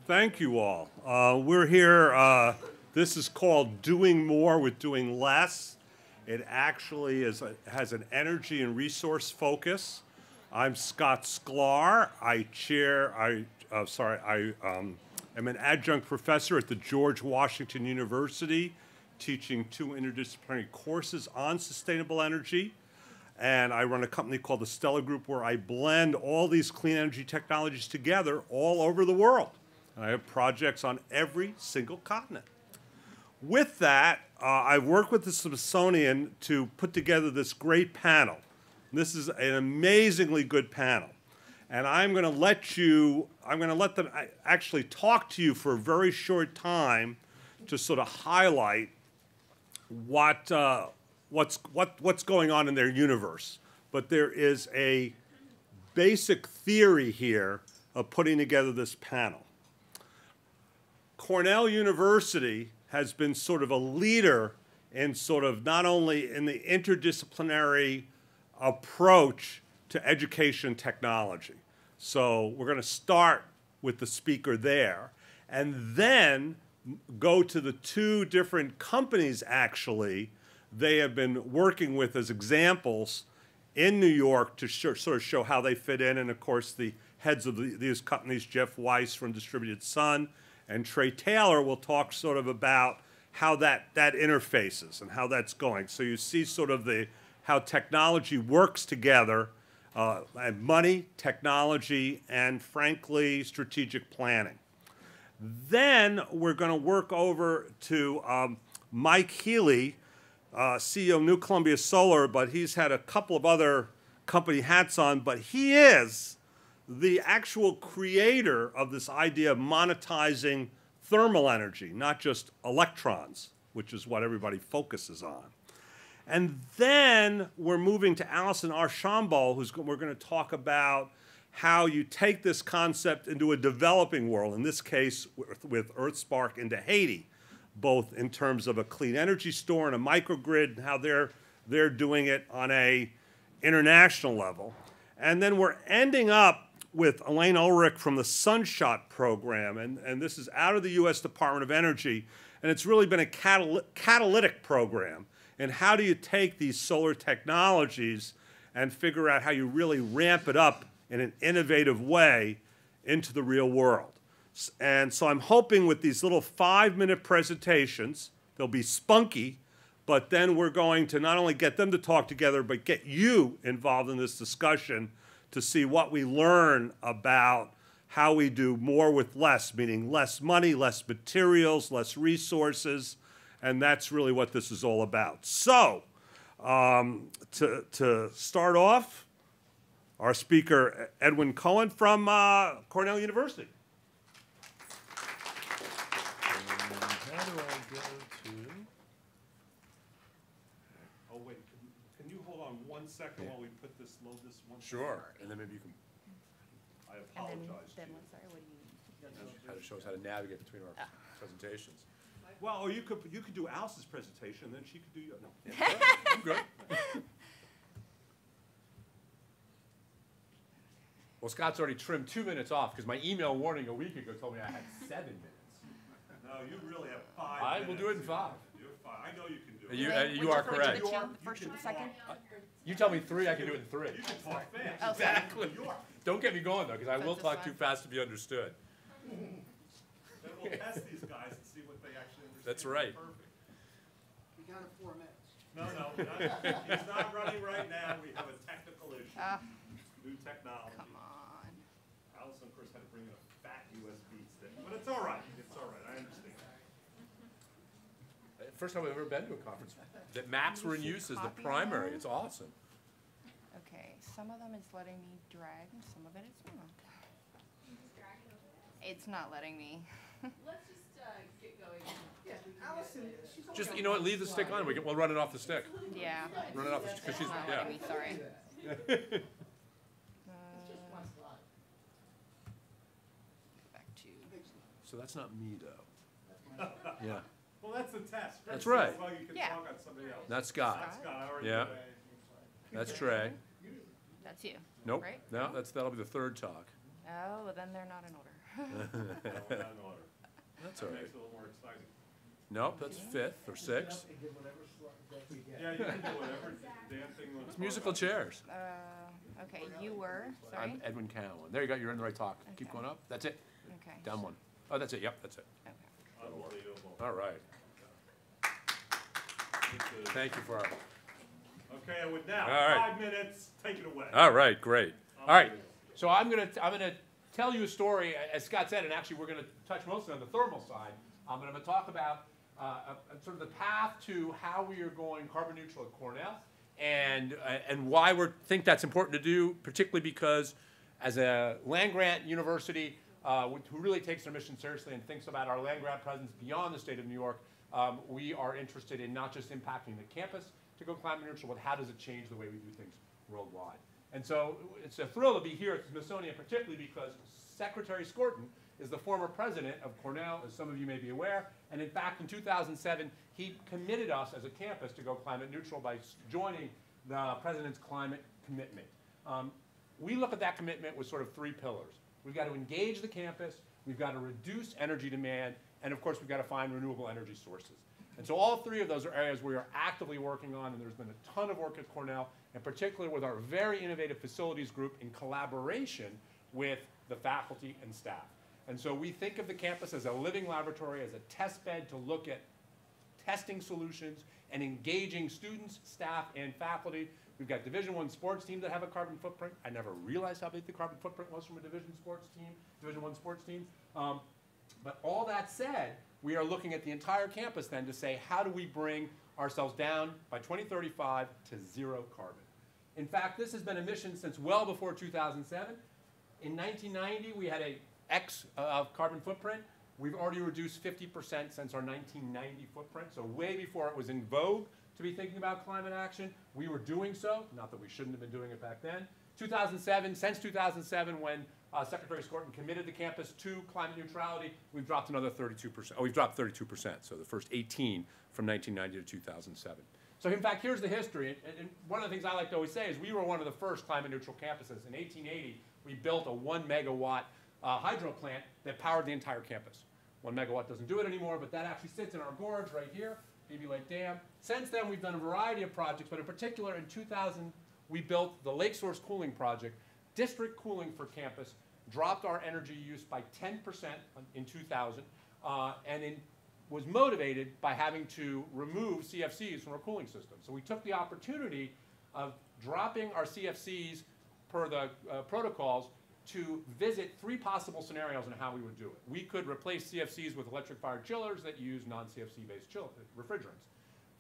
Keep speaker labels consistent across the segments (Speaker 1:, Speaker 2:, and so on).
Speaker 1: Thank you all. We're here. This is called Doing More with Doing Less. It actually has an energy and resource focus. I'm Scott Sklar. I am an adjunct professor at the George Washington University, teaching 2 interdisciplinary courses on sustainable energy. And I run a company called the Stella Group where I blend all these clean energy technologies together all over the world. And I have projects on every single continent. With that, I've worked with the Smithsonian to put together this great panel. This is an amazingly good panel. And I'm going to let them actually talk to you for a very short time to sort of highlight what's going on in their universe. But there is a basic theory here of putting together this panel. Cornell University has been sort of a leader in sort of not only in the interdisciplinary approach to education technology. So we're going to start with the speaker there and then go to the 2 different companies actually they have been working with as examples in New York to sort of show how they fit in. And of course the heads of these companies, Jeff Weiss from Distributed Sun and Trey Taylor, will talk sort of about how that interfaces and how that's going. So you see sort of how technology works together, and money, technology, and frankly, strategic planning. Then we're going to work over to Mike Healy, CEO of New Columbia Solar, but he's had a couple of other company hats on, but he is the actual creator of this idea of monetizing thermal energy, not just electrons, which is what everybody focuses on. And then we're moving to Allison Archambault, we're going to talk about how you take this concept into a developing world, in this case with EarthSpark into Haiti, both in terms of a clean energy store and a microgrid, and how they're doing it on a international level. And then we're ending up with Elaine Ulrich from the Sunshot program, and this is out of the U.S. Department of Energy, and it's really been a catalytic program. And how do you take these solar technologies and figure out how you really ramp it up in an innovative way into the real world? And so I'm hoping with these little 5-minute presentations, they'll be spunky, but then we're going to not only get them to talk together, but get you involved in this discussion to see what we learn about how we do more with less, meaning less money, less materials, less resources, and that's really what this is all about. So, to start off, our speaker, Edwin Cohen from Cornell University.
Speaker 2: How do I go to?
Speaker 1: Oh, wait, can you hold on 1 second while we load this one?
Speaker 2: Sure, and then maybe you can.
Speaker 1: I apologize.
Speaker 3: Then sorry, what do you?
Speaker 2: How to show us how to navigate between our presentations.
Speaker 1: Well, or you could do Alice's presentation, and then she could do your. No.
Speaker 2: I'm good. Well, Scott's already trimmed 2 minutes off because my email warning a week ago told me I had 7 minutes.
Speaker 1: No, you really have 5
Speaker 2: I
Speaker 1: minutes.
Speaker 2: will do it in 5.
Speaker 1: You're 5. I know you can do it.
Speaker 2: You are correct.
Speaker 3: The first or the second?
Speaker 2: You tell me 3, I can do it in 3.
Speaker 1: You can talk fast.
Speaker 3: Oh,
Speaker 2: Exactly. Don't get me going though, because I will talk too fast to be understood.
Speaker 1: Then we'll test these guys and see what they actually understand.
Speaker 2: That's right.
Speaker 1: Perfect.
Speaker 4: We got it 4 minutes.
Speaker 1: No, he's not running right now. We have a technical issue. New technology.
Speaker 3: Come on.
Speaker 1: Allison, of course, had to bring in a fat USB stick, but it's all right. It's all right. I understand.
Speaker 2: First time I've ever been to a conference that Macs were in use as the primary. It's awesome.
Speaker 3: Okay, some of them it's letting me drag, and some of it it's not. It's not letting me.
Speaker 5: Let's just get going.
Speaker 4: Yeah, Allison, she's only
Speaker 2: Just,
Speaker 4: got
Speaker 2: you know what,
Speaker 4: one
Speaker 2: leave the stick
Speaker 4: slide.
Speaker 2: on. We'll run it off the stick.
Speaker 3: Yeah.
Speaker 2: Run it off the stick, because she's,
Speaker 3: It's not
Speaker 2: yeah.
Speaker 3: letting me, sorry.
Speaker 4: Just one slide.
Speaker 3: Back to.
Speaker 2: So that's not me, though. Yeah.
Speaker 1: Well, that's the test.
Speaker 2: That's right.
Speaker 1: Well, you can
Speaker 3: Yeah.
Speaker 1: talk on somebody else.
Speaker 2: That's Scott.
Speaker 1: That's Scott. I already
Speaker 2: Yeah.
Speaker 1: did that.
Speaker 2: That's Trey.
Speaker 3: That's you.
Speaker 2: Nope.
Speaker 3: Right?
Speaker 2: No, that'll be the 3rd talk.
Speaker 3: Oh, well then they're not in order.
Speaker 1: Not in order.
Speaker 2: That's all
Speaker 1: That
Speaker 2: right.
Speaker 1: makes it a little more exciting.
Speaker 2: Nope, that's fifth or sixth.
Speaker 4: And give whatever slot that you get.
Speaker 1: Yeah, you can do whatever. Dancing with
Speaker 2: It's musical chairs.
Speaker 3: Okay, you were,
Speaker 2: I'm
Speaker 3: sorry?
Speaker 2: Edwin Cowen. There you go, you're in the right talk. Keep
Speaker 3: Okay.
Speaker 2: going up. That's it.
Speaker 3: Okay.
Speaker 2: Down one. Oh, that's it. Yep, that's it.
Speaker 3: Okay.
Speaker 1: Unbelievable.
Speaker 2: All right.
Speaker 1: This is-
Speaker 2: Thank you for our.
Speaker 1: Okay, and with now,
Speaker 2: All right.
Speaker 1: 5 minutes, take it away.
Speaker 2: All right, great. All right. So I'm gonna tell you a story, as Scott said, and actually we're gonna touch mostly on the thermal side. And I'm gonna talk about sort of the path to how we are going carbon neutral at Cornell, and why we think that's important to do, particularly because as a land grant university who really takes their mission seriously and thinks about our land grant presence beyond the state of New York, we are interested in not just impacting the campus to go climate neutral, but how does it change the way we do things worldwide. And so it's a thrill to be here at the Smithsonian, particularly because Secretary Skorton is the former president of Cornell, as some of you may be aware. And in fact, in 2007, he committed us as a campus to go climate neutral by joining the president's climate commitment. We look at that commitment with sort of three pillars. We've got to engage the campus, we've got to reduce energy demand, and of course, we've got to find renewable energy sources. And so all three of those are areas we are actively working on, and there's been a ton of work at Cornell, and particularly with our very innovative facilities group in collaboration with the faculty and staff. And so we think of the campus as a living laboratory, as a test bed to look at testing solutions and engaging students, staff, and faculty. We've got Division I sports teams that have a carbon footprint. I never realized how big the carbon footprint was from a Division I sports team. But all that said, we are looking at the entire campus then to say, how do we bring ourselves down by 2035 to zero carbon? In fact, this has been a mission since well before 2007. In 1990, we had a X of carbon footprint. We've already reduced 50% since our 1990 footprint, so way before it was in vogue to be thinking about climate action. We were doing so, not that we shouldn't have been doing it back then. 2007, since 2007, when Secretary Skorton committed the campus to climate neutrality, we've dropped another 32%. Oh, we've dropped 32%, so the first 18 from 1990 to 2007. So in fact, here's the history. And one of the things I like to always say is we were one of the first climate neutral campuses. In 1880, we built a 1 megawatt hydro plant that powered the entire campus. 1 megawatt doesn't do it anymore, but that actually sits in our gorge right here, Phoebe Lake Dam. Since then, we've done a variety of projects, but in particular, in 2000, we built the Lake Source Cooling Project, district cooling for campus, dropped our energy use by 10% in 2000, and was motivated by having to remove CFCs from our cooling system. So we took the opportunity of dropping our CFCs per the protocols to visit three possible scenarios on how we would do it. We could replace CFCs with electric-fired chillers that use non-CFC based refrigerants.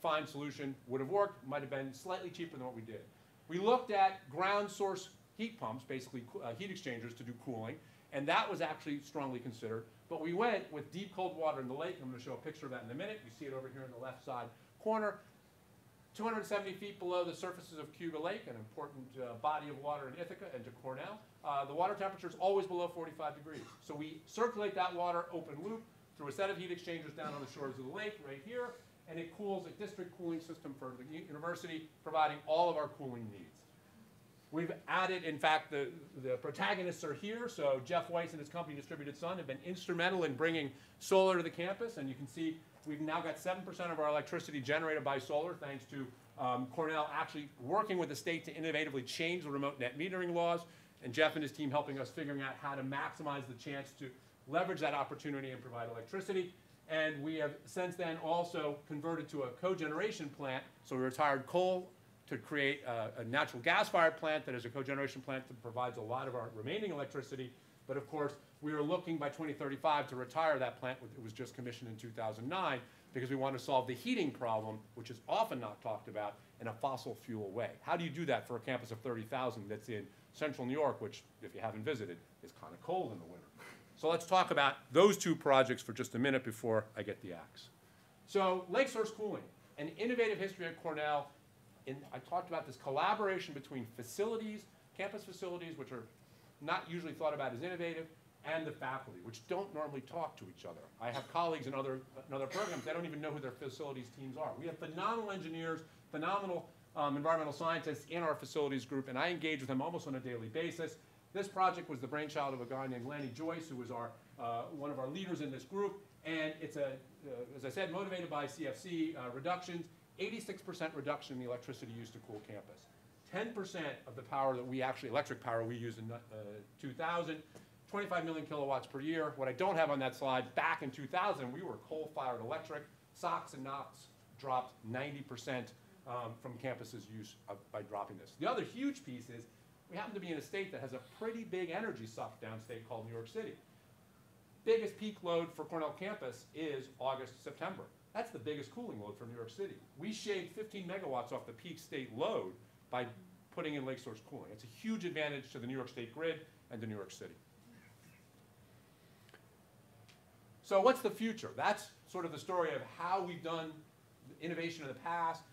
Speaker 2: Fine solution, would have worked, might have been slightly cheaper than what we did. We looked at ground source heat pumps, basically heat exchangers to do cooling, and that was actually strongly considered. But we went with deep cold water in the lake. I'm going to show a picture of that in a minute. You see it over here in the left side corner. 270 feet below the surfaces of Cuba Lake, an important body of water in Ithaca and to Cornell. The water temperature is always below 45 degrees. So we circulate that water open loop through a set of heat exchangers down on the shores of the lake right here, and it cools a district cooling system for the university, providing all of our cooling needs. We've added, in fact, the protagonists are here. So Jeff Weiss and his company Distributed Sun have been instrumental in bringing solar to the campus, and you can see we've now got 7% of our electricity generated by solar, thanks to Cornell actually working with the state to innovatively change the remote net metering laws, and Jeff and his team helping us figuring out how to maximize the chance to leverage that opportunity and provide electricity. And we have since then also converted to a cogeneration plant. So we retired coal to create a natural gas-fired plant that is a cogeneration plant that provides a lot of our remaining electricity. But of course, we are looking by 2035 to retire that plant. It was just commissioned in 2009 because we want to solve the heating problem, which is often not talked about, in a fossil fuel way. How do you do that for a campus of 30,000 that's in central New York, which, if you haven't visited, is kind of cold in the winter? So let's talk about those two projects for just a minute before I get the axe. So lake source cooling, an innovative history at Cornell. I talked about this collaboration between facilities, campus facilities, which are not usually thought about as innovative, and the faculty, which don't normally talk to each other. I have colleagues in other programs, they don't even know who their facilities teams are. We have phenomenal engineers, phenomenal environmental scientists in our facilities group, and I engage with them almost on a daily basis. This project was the brainchild of a guy named Lanny Joyce, who was our one of our leaders in this group. And it's as I said, motivated by CFC reductions, 86% reduction in the electricity used to cool campus. 10% of the power that we actually, electric power we used in 2000, 25 million kilowatts per year. What I don't have on that slide, back in 2000, we were coal-fired electric. SOx and NOx dropped 90% from campus's use by dropping this. The other huge piece is we happen to be in a state that has a pretty big energy suck downstate called New York City. Biggest peak load for Cornell campus is August, September. That's the biggest cooling load for New York City. We shaved 15 megawatts off the peak state load by putting in lake source cooling. It's a huge advantage to the New York State grid and to New York City. So what's the future? That's sort of the story of how we've done innovation in the past.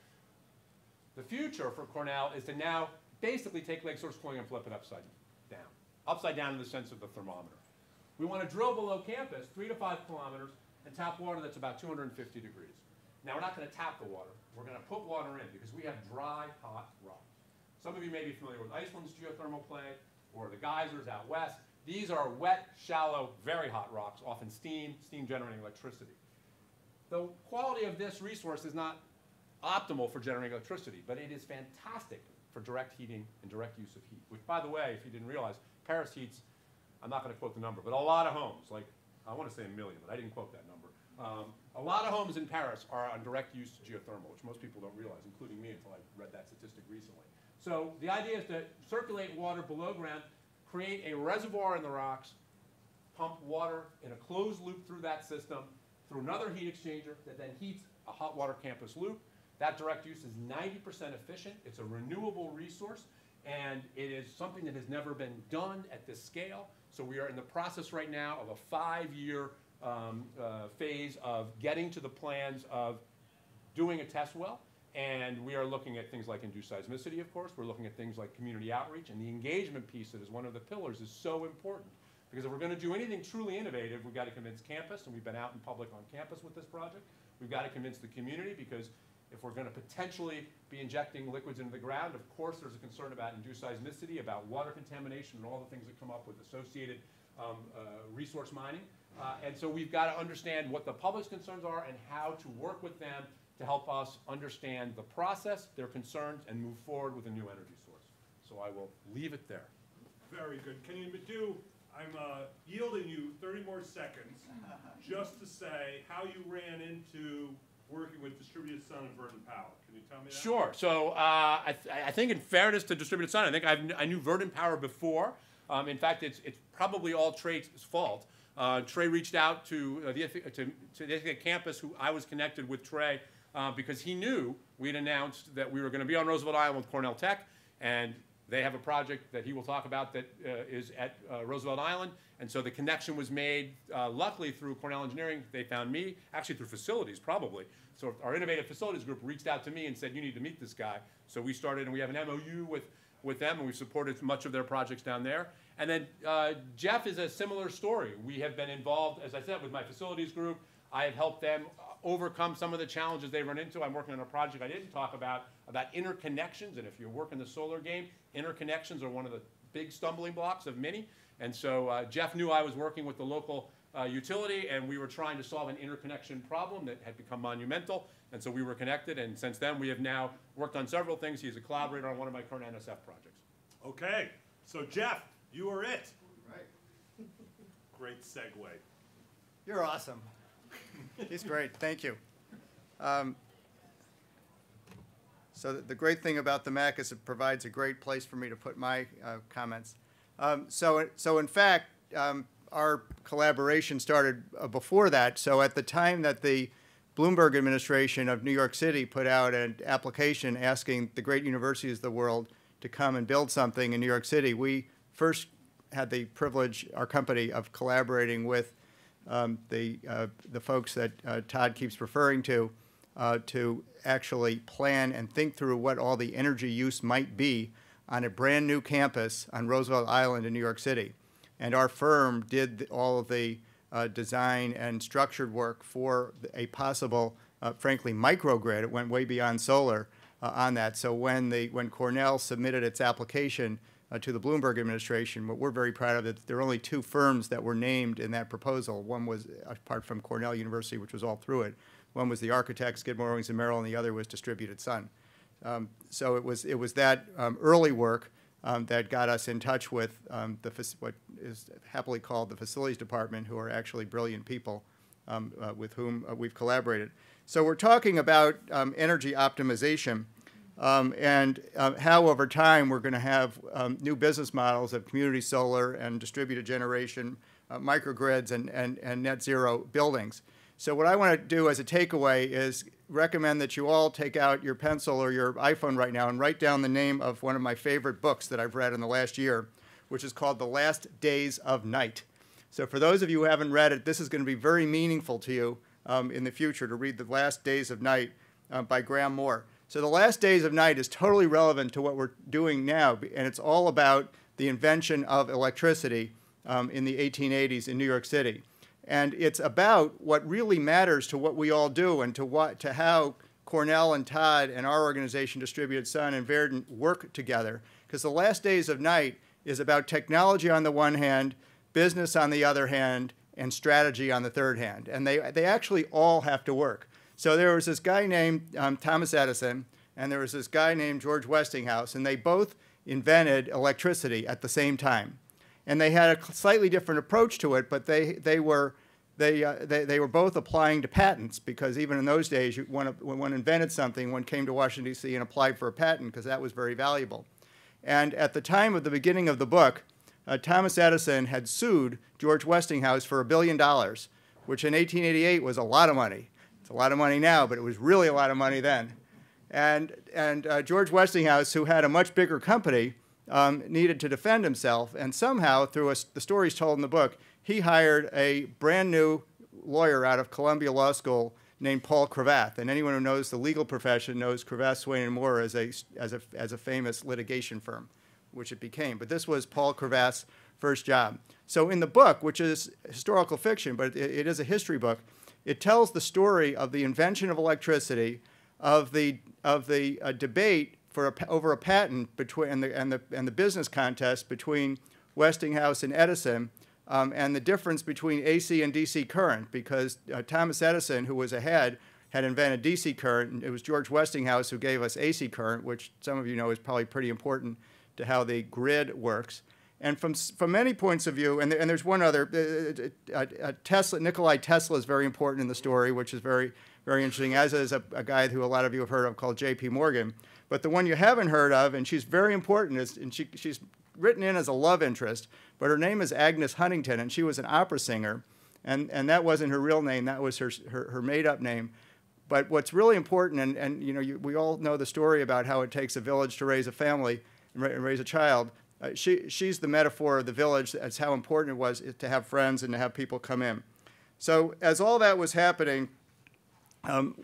Speaker 2: The future for Cornell is to now basically take lake source cooling and flip it upside down. Upside down in the sense of the thermometer. We want to drill below campus 3 to 5 kilometers and tap water that's about 250 degrees. Now we're not going to tap the water. We're going to put water in because we have dry, hot rocks. Some of you may be familiar with Iceland's geothermal play or the geysers out west. These are wet, shallow, very hot rocks, often steam generating electricity. The quality of this resource is not optimal for generating electricity, but it is fantastic for direct heating and direct use of heat, which, by the way, if you didn't realize, Paris heats, I'm not going to quote the number, but a lot of homes, like I want to say 1 million, but I didn't quote that number. A lot of homes in Paris are on direct use geothermal, which most people don't realize, including me until I read that statistic recently. So the idea is to circulate water below ground, create a reservoir in the rocks, pump water in a closed loop through that system, through another heat exchanger that then heats a hot water campus loop. That direct use is 90% efficient. It's a renewable resource, and it is something that has never been done at this scale. So we are in the process right now of a 5-year phase of getting to the plans of doing a test well. And we are looking at things like induced seismicity, of course. We're looking at things like community outreach. And the engagement piece that is one of the pillars is so important. Because if we're going to do anything truly innovative, we've got to convince campus. And we've been out in public on campus with this project. We've got to convince the community, because if we're going to potentially be injecting liquids into the ground, of course there's a concern about induced seismicity, about water contamination, and all the things that come up with associated resource mining. And so we've got to understand what the public's concerns are and how to work with them to help us understand the process, their concerns, and move forward with a new energy source. So I will leave it there.
Speaker 1: Very good. Can you do, I'm yielding you 30 more seconds just to say how you ran into working with Distributed Sun and Verdant Power. Can you tell me that?
Speaker 2: Sure. So I think in fairness to Distributed Sun, I think I knew Verdant Power before. In fact, it's probably all Trey's fault. Trey reached out to the Ithaca campus, who I was connected with Trey, because he knew we'd announced that we were going to be on Roosevelt Island with Cornell Tech, and they have a project that he will talk about that is at Roosevelt Island. And so the connection was made, luckily, through Cornell Engineering. They found me, actually through facilities, probably. So our innovative facilities group reached out to me and said, you need to meet this guy. So we started, and we have an MOU with them, and we've supported much of their projects down there. And then Jeff is a similar story. We have been involved, as I said, with my facilities group. I have helped them overcome some of the challenges they run into. I'm working on a project I didn't talk about interconnections. And if you work in the solar game, interconnections are one of the big stumbling blocks of many. And so Jeff knew I was working with the local utility, and we were trying to solve an interconnection problem that had become monumental. And so we were connected, and since then we have now worked on several things. He's a collaborator on one of my current NSF projects.
Speaker 1: Okay, so Jeff, you are it.
Speaker 4: Right.
Speaker 1: Great segue.
Speaker 6: You're awesome. He's great. Thank you. So the great thing about the MAC is it provides a great place for me to put my comments. So in fact, our collaboration started before that. So at the time that the Bloomberg administration of New York City put out an application asking the great universities of the world to come and build something in New York City, we first had the privilege, our company, of collaborating with the folks that Todd keeps referring to actually plan and think through what all the energy use might be on a brand new campus on Roosevelt Island in New York City. And our firm did all of the design and structured work for a possible, frankly, microgrid. It went way beyond solar on that. So when Cornell submitted its application, to the Bloomberg administration. But we're very proud of it. There are only 2 firms that were named in that proposal. One was, apart from Cornell University, which was all through it, one was the architect, Skidmore, Owings & Merrill, and the other was Distributed Sun. So it was that early work that got us in touch with what is happily called the Facilities Department, who are actually brilliant people with whom we've collaborated. So we're talking about energy optimization and how over time we're going to have new business models of community solar and distributed generation, microgrids, and net zero buildings. So what I want to do as a takeaway is recommend that you all take out your pencil or your iPhone right now and write down the name of one of my favorite books that I've read in the last year, which is called The Last Days of Night. So for those of you who haven't read it, this is going to be very meaningful to you in the future to read The Last Days of Night by Graham Moore. So The Last Days of Night is totally relevant to what we're doing now, and it's all about the invention of electricity in the 1880s in New York City. And it's about what really matters to what we all do and to how Cornell and Todd and our organization, Distributed Sun and Verdant, work together. Because The Last Days of Night is about technology on the one hand, business on the other hand, and strategy on the third hand. And they actually all have to work. So there was this guy named Thomas Edison, and there was this guy named George Westinghouse, and they both invented electricity at the same time. And they had a slightly different approach to it, but they were both applying to patents, because even in those days, when one invented something, one came to Washington, D.C. and applied for a patent because that was very valuable. And at the time of the beginning of the book, Thomas Edison had sued George Westinghouse for $1 billion, which in 1888 was a lot of money. It's a lot of money now, but it was really a lot of money then. And George Westinghouse, who had a much bigger company, needed to defend himself, and somehow, through the stories told in the book, he hired a brand new lawyer out of Columbia Law School named Paul Cravath. And anyone who knows the legal profession knows Cravath, Swaine, and Moore as a famous litigation firm, which it became. But this was Paul Cravath's first job. So in the book, which is historical fiction, but it is a history book, it tells the story of the invention of electricity, of the debate over a patent between and the business contest between Westinghouse and Edison, and the difference between AC and DC current, because Thomas Edison, who was ahead, had invented DC current, and it was George Westinghouse who gave us AC current, which some of you know is probably pretty important to how the grid works. And from many points of view, and there's one other, Nikola Tesla is very important in the story, which is very, very interesting, as is a guy who a lot of you have heard of called J.P. Morgan. But the one you haven't heard of, and she's very important, and she's written in as a love interest, but her name is Agnes Huntington, and she was an opera singer, and that wasn't her real name, that was her made-up name. But what's really important, and you know, we all know the story about how it takes a village to raise a family and raise a child. She's the metaphor of the village. That's how important it was to have friends and to have people come in. So as all that was happening,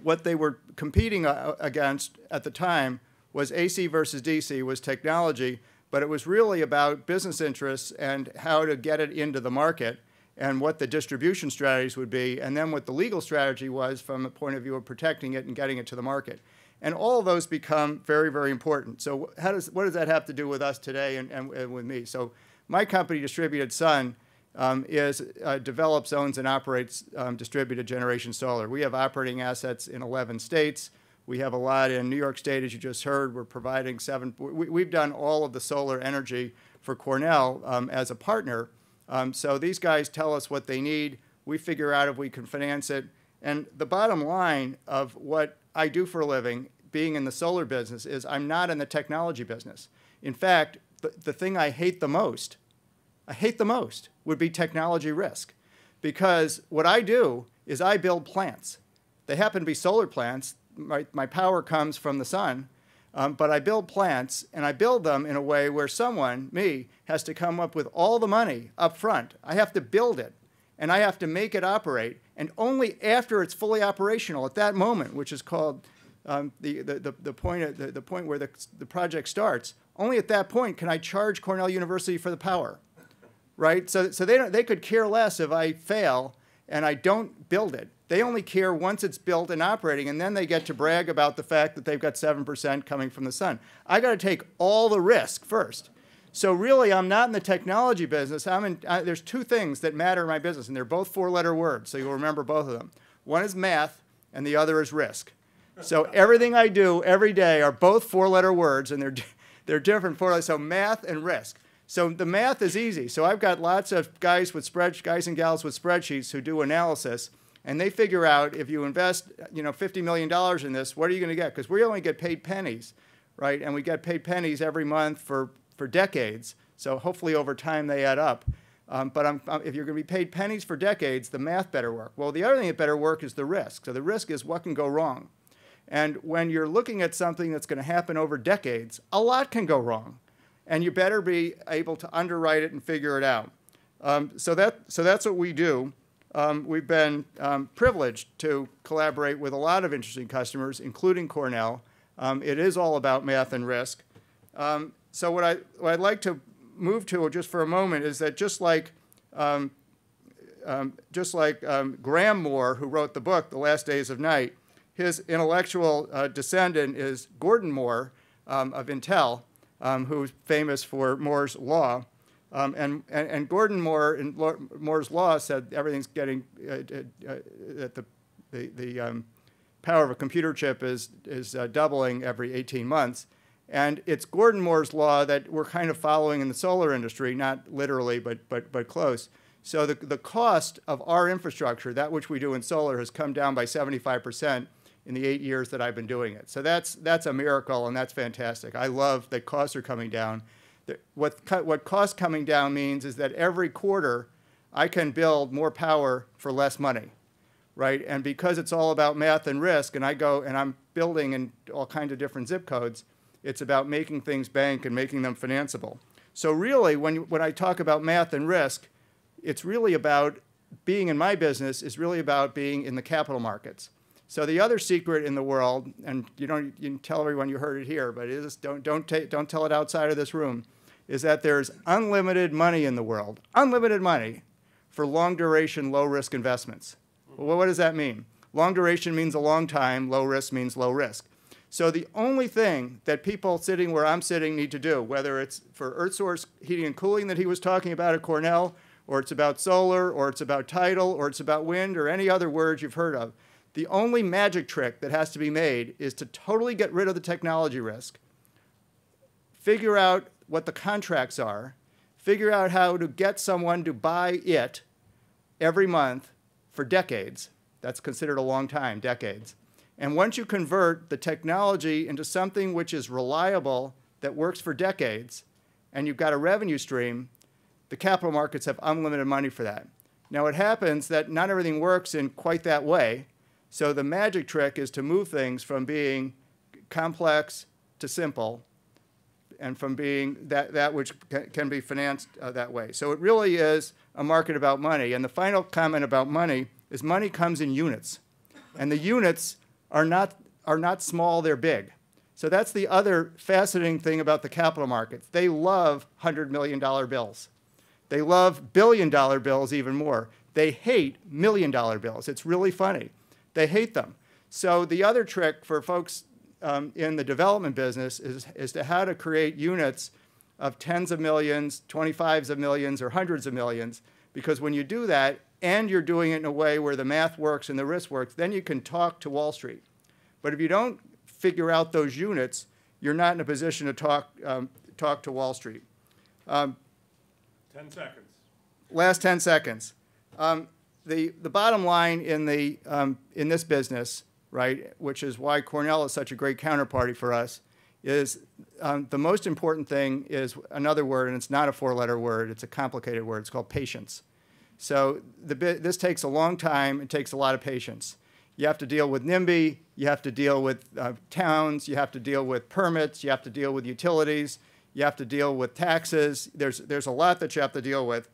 Speaker 6: what they were competing against at the time was AC versus DC, was technology, but it was really about business interests and how to get it into the market and what the distribution strategies would be, and then what the legal strategy was from the point of view of protecting it and getting it to the market. And all of those become very, very important. So what does that have to do with us today and with me? So my company, Distributed Sun, develops, owns, and operates distributed generation solar. We have operating assets in 11 states. We have a lot in New York State, as you just heard. We're providing we've done all of the solar energy for Cornell as a partner. So these guys tell us what they need. We figure out if we can finance it. And the bottom line of what I do for a living, being in the solar business, is I'm not in the technology business. In fact, the thing I hate the most would be technology risk. Because what I do is I build plants. They happen to be solar plants. My power comes from the sun. But I build plants, and I build them in a way where someone, me, has to come up with all the money up front. I have to build it, and I have to make it operate. And only after it's fully operational, at that moment, which is called the point where the project starts, only at that point can I charge Cornell University for the power, right? So they could care less if I fail and I don't build it. They only care once it's built and operating, and then they get to brag about the fact that they've got 7% coming from the sun. I got to take all the risk first. So really, I'm not in the technology business. There's two things that matter in my business, and they're both four-letter words, so you'll remember both of them. One is math, and the other is risk. So everything I do every day are both four-letter words, and they're different four letters. So math and risk. So the math is easy. So I've got lots of guys and gals with spreadsheets who do analysis, and they figure out if you invest, $50 million in this, what are you going to get? Because we only get paid pennies, right? And we get paid pennies every month for decades. So hopefully over time they add up. But if you're going to be paid pennies for decades, the math better work. Well, the other thing that better work is the risk. So the risk is what can go wrong. And when you're looking at something that's going to happen over decades, a lot can go wrong. And you better be able to underwrite it and figure it out. So that's what we do. We've been privileged to collaborate with a lot of interesting customers, including Cornell. It is all about math and risk. So what I'd like to move to just for a moment is that just like Graham Moore, who wrote the book, The Last Days of Night, his intellectual descendant is Gordon Moore of Intel, who's famous for Moore's Law. And Gordon Moore in Moore's Law said everything's getting, that the power of a computer chip is doubling every 18 months. And it's Gordon Moore's Law that we're kind of following in the solar industry, not literally, but close. So the cost of our infrastructure, that which we do in solar, has come down by 75% in the 8 years that I've been doing it. So that's a miracle, and that's fantastic. I love that costs are coming down. What cost coming down means is that every quarter I can build more power for less money, right? And because it's all about math and risk, and I go and I'm building in all kinds of different zip codes, it's about making things bank and making them financeable. So really, when I talk about math and risk, it's really about being in my business is really about being in the capital markets. So the other secret in the world, and you can tell everyone you heard it here, but it is, don't tell it outside of this room, is that there's unlimited money in the world, unlimited money for long duration, low risk investments. Well, what does that mean? Long duration means a long time, low risk means low risk. So the only thing that people sitting where I'm sitting need to do, whether it's for earth source heating and cooling that he was talking about at Cornell, or it's about solar, or it's about tidal, or it's about wind, or any other words you've heard of, the only magic trick that has to be made is to totally get rid of the technology risk, figure out what the contracts are, figure out how to get someone to buy it every month for decades. That's considered a long time, decades. And once you convert the technology into something which is reliable, that works for decades, and you've got a revenue stream, the capital markets have unlimited money for that. Now it happens that not everything works in quite that way, so the magic trick is to move things from being complex to simple, and from being that which can be financed that way. So it really is a market about money. And the final comment about money is money comes in units. And the units are not small, they're big. So that's the other fascinating thing about the capital markets. They love $100 million bills. They love billion-dollar bills even more. They hate million-dollar bills. It's really funny. They hate them. So the other trick for folks in the development business is to how to create units of tens of millions, 25s of millions, or hundreds of millions. Because when you do that, and you're doing it in a way where the math works and the risk works, then you can talk to Wall Street. But if you don't figure out those units, you're not in a position to talk to Wall Street.
Speaker 1: 10 seconds.
Speaker 6: Last 10 seconds. The bottom line in this business, right, which is why Cornell is such a great counterparty for us, is the most important thing is another word, and it's not a four-letter word, it's a complicated word, it's called patience. So this takes a long time, it takes a lot of patience. You have to deal with NIMBY, you have to deal with towns, you have to deal with permits, you have to deal with utilities, you have to deal with taxes. There's a lot that you have to deal with.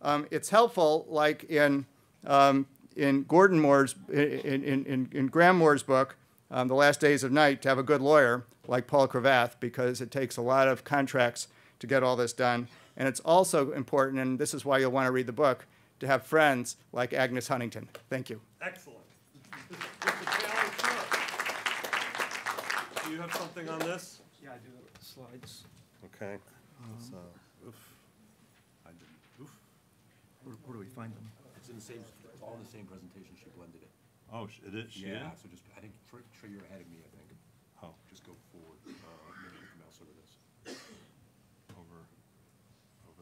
Speaker 6: It's helpful, like in Gordon Moore's, in Graham Moore's book, The Last Days of Night, to have a good lawyer like Paul Cravath, because it takes a lot of contracts to get all this done. And it's also important, and this is why you'll want to read the book, to have friends like Agnes Huntington. Thank you.
Speaker 1: Excellent. Do you have something on this?
Speaker 4: Yeah, I do have slides.
Speaker 1: Okay. I didn't. Oof.
Speaker 7: Where do we find them?
Speaker 2: It's in the same, it's all in the same presentation, she blended it.
Speaker 1: Oh, it is?
Speaker 2: Yeah, so just, I think, Trey, you're ahead of me, I think.
Speaker 1: Oh,
Speaker 2: Just go forward, maybe hit the mouse over this.
Speaker 1: over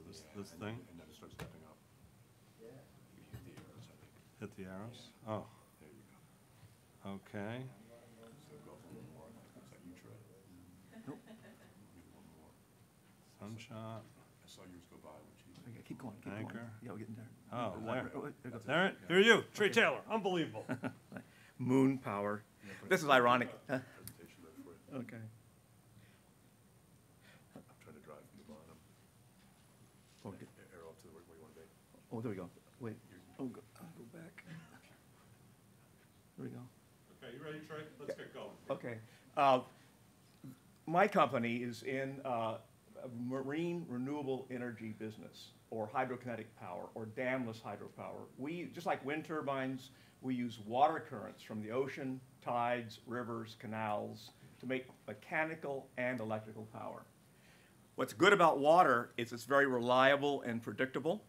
Speaker 1: this,
Speaker 2: Yeah,
Speaker 1: this
Speaker 2: and
Speaker 1: thing?
Speaker 2: And then it starts stepping up.
Speaker 4: Yeah.
Speaker 2: You hit the arrows, I think.
Speaker 1: Hit the arrows? Oh,
Speaker 2: There you go.
Speaker 1: okay.
Speaker 2: So go a little more. Is that you, Trey?
Speaker 7: Nope.
Speaker 2: Maybe one more.
Speaker 1: Sunshot,
Speaker 2: I saw yours go by when she.
Speaker 7: Okay, keep going, keep
Speaker 1: Anchor.
Speaker 7: going. Yeah, we're getting there.
Speaker 1: Oh, there.
Speaker 7: There it goes.
Speaker 1: There it, here you, Trey Taylor, unbelievable.
Speaker 7: Moon power. This is ironic.
Speaker 2: Presentation there for it.
Speaker 7: Okay.
Speaker 2: I'm trying to drive from the bottom.
Speaker 7: Oh, good.
Speaker 2: Arrow up to where you want to be.
Speaker 7: Oh, there we go. Wait. Oh, go back. There we go.
Speaker 1: Okay, you ready, Trey? Let's get going.
Speaker 7: Okay. My company is in a marine renewable energy business, or hydrokinetic power, or damless hydropower. We, just like wind turbines, we use water currents from the ocean, tides, rivers, canals, to make mechanical and electrical power. What's good about water is it's very reliable and predictable,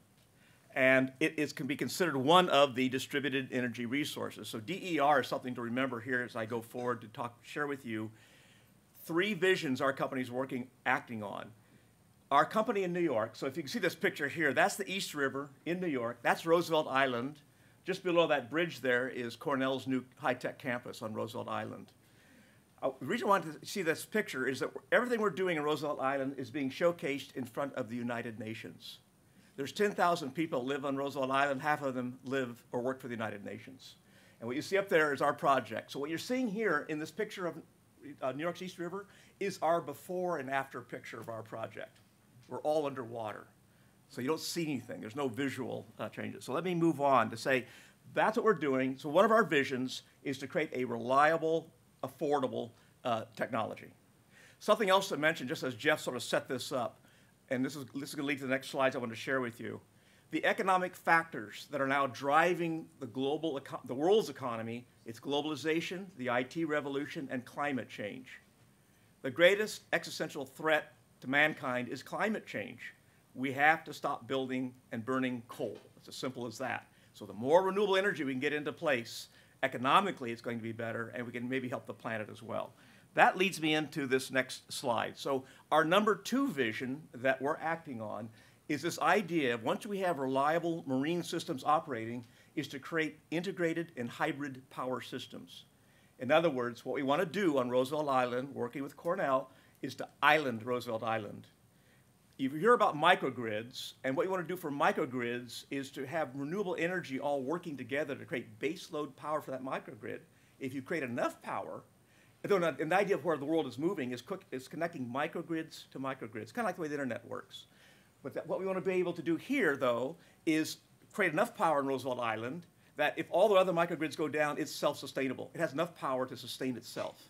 Speaker 7: and can be considered one of the distributed energy resources. So DER is something to remember here as I go forward to share with you 3 visions our company is acting on. Our company in New York, so if you can see this picture here, that's the East River in New York. That's Roosevelt Island. Just below that bridge there is Cornell's new high-tech campus on Roosevelt Island. The reason I wanted to see this picture is that everything we're doing in Roosevelt Island is being showcased in front of the United Nations. There's 10,000 people live on Roosevelt Island. Half of them live or work for the United Nations. And what you see up there is our project. So what you're seeing here in this picture of New York's East River is our before and after picture of our project. We're all underwater. So you don't see anything. There's no visual changes. So let me move on to say that's what we're doing. So one of our visions is to create a reliable, affordable technology. Something else to mention, just as Jeff sort of set this up, and this is going to lead to the next slides I want to share with you. The economic factors that are now driving the world's economy, it's globalization, the IT revolution, and climate change. The greatest existential threat to mankind is climate change. We have to stop building and burning coal. It's as simple as that. So the more renewable energy we can get into place, economically it's going to be better, and we can maybe help the planet as well. That leads me into this next slide. So our number 2 vision that we're acting on is this idea of once we have reliable marine systems operating, is to create integrated and hybrid power systems. In other words, what we want to do on Roosevelt Island, working with Cornell, is to island Roosevelt Island. You hear about microgrids, and what you want to do for microgrids is to have renewable energy all working together to create baseload power for that microgrid. If you create enough power, and the idea of where the world is moving is connecting microgrids to microgrids, kind of like the way the internet works. But what we want to be able to do here, though, is create enough power in Roosevelt Island that if all the other microgrids go down, it's self-sustainable. It has enough power to sustain itself.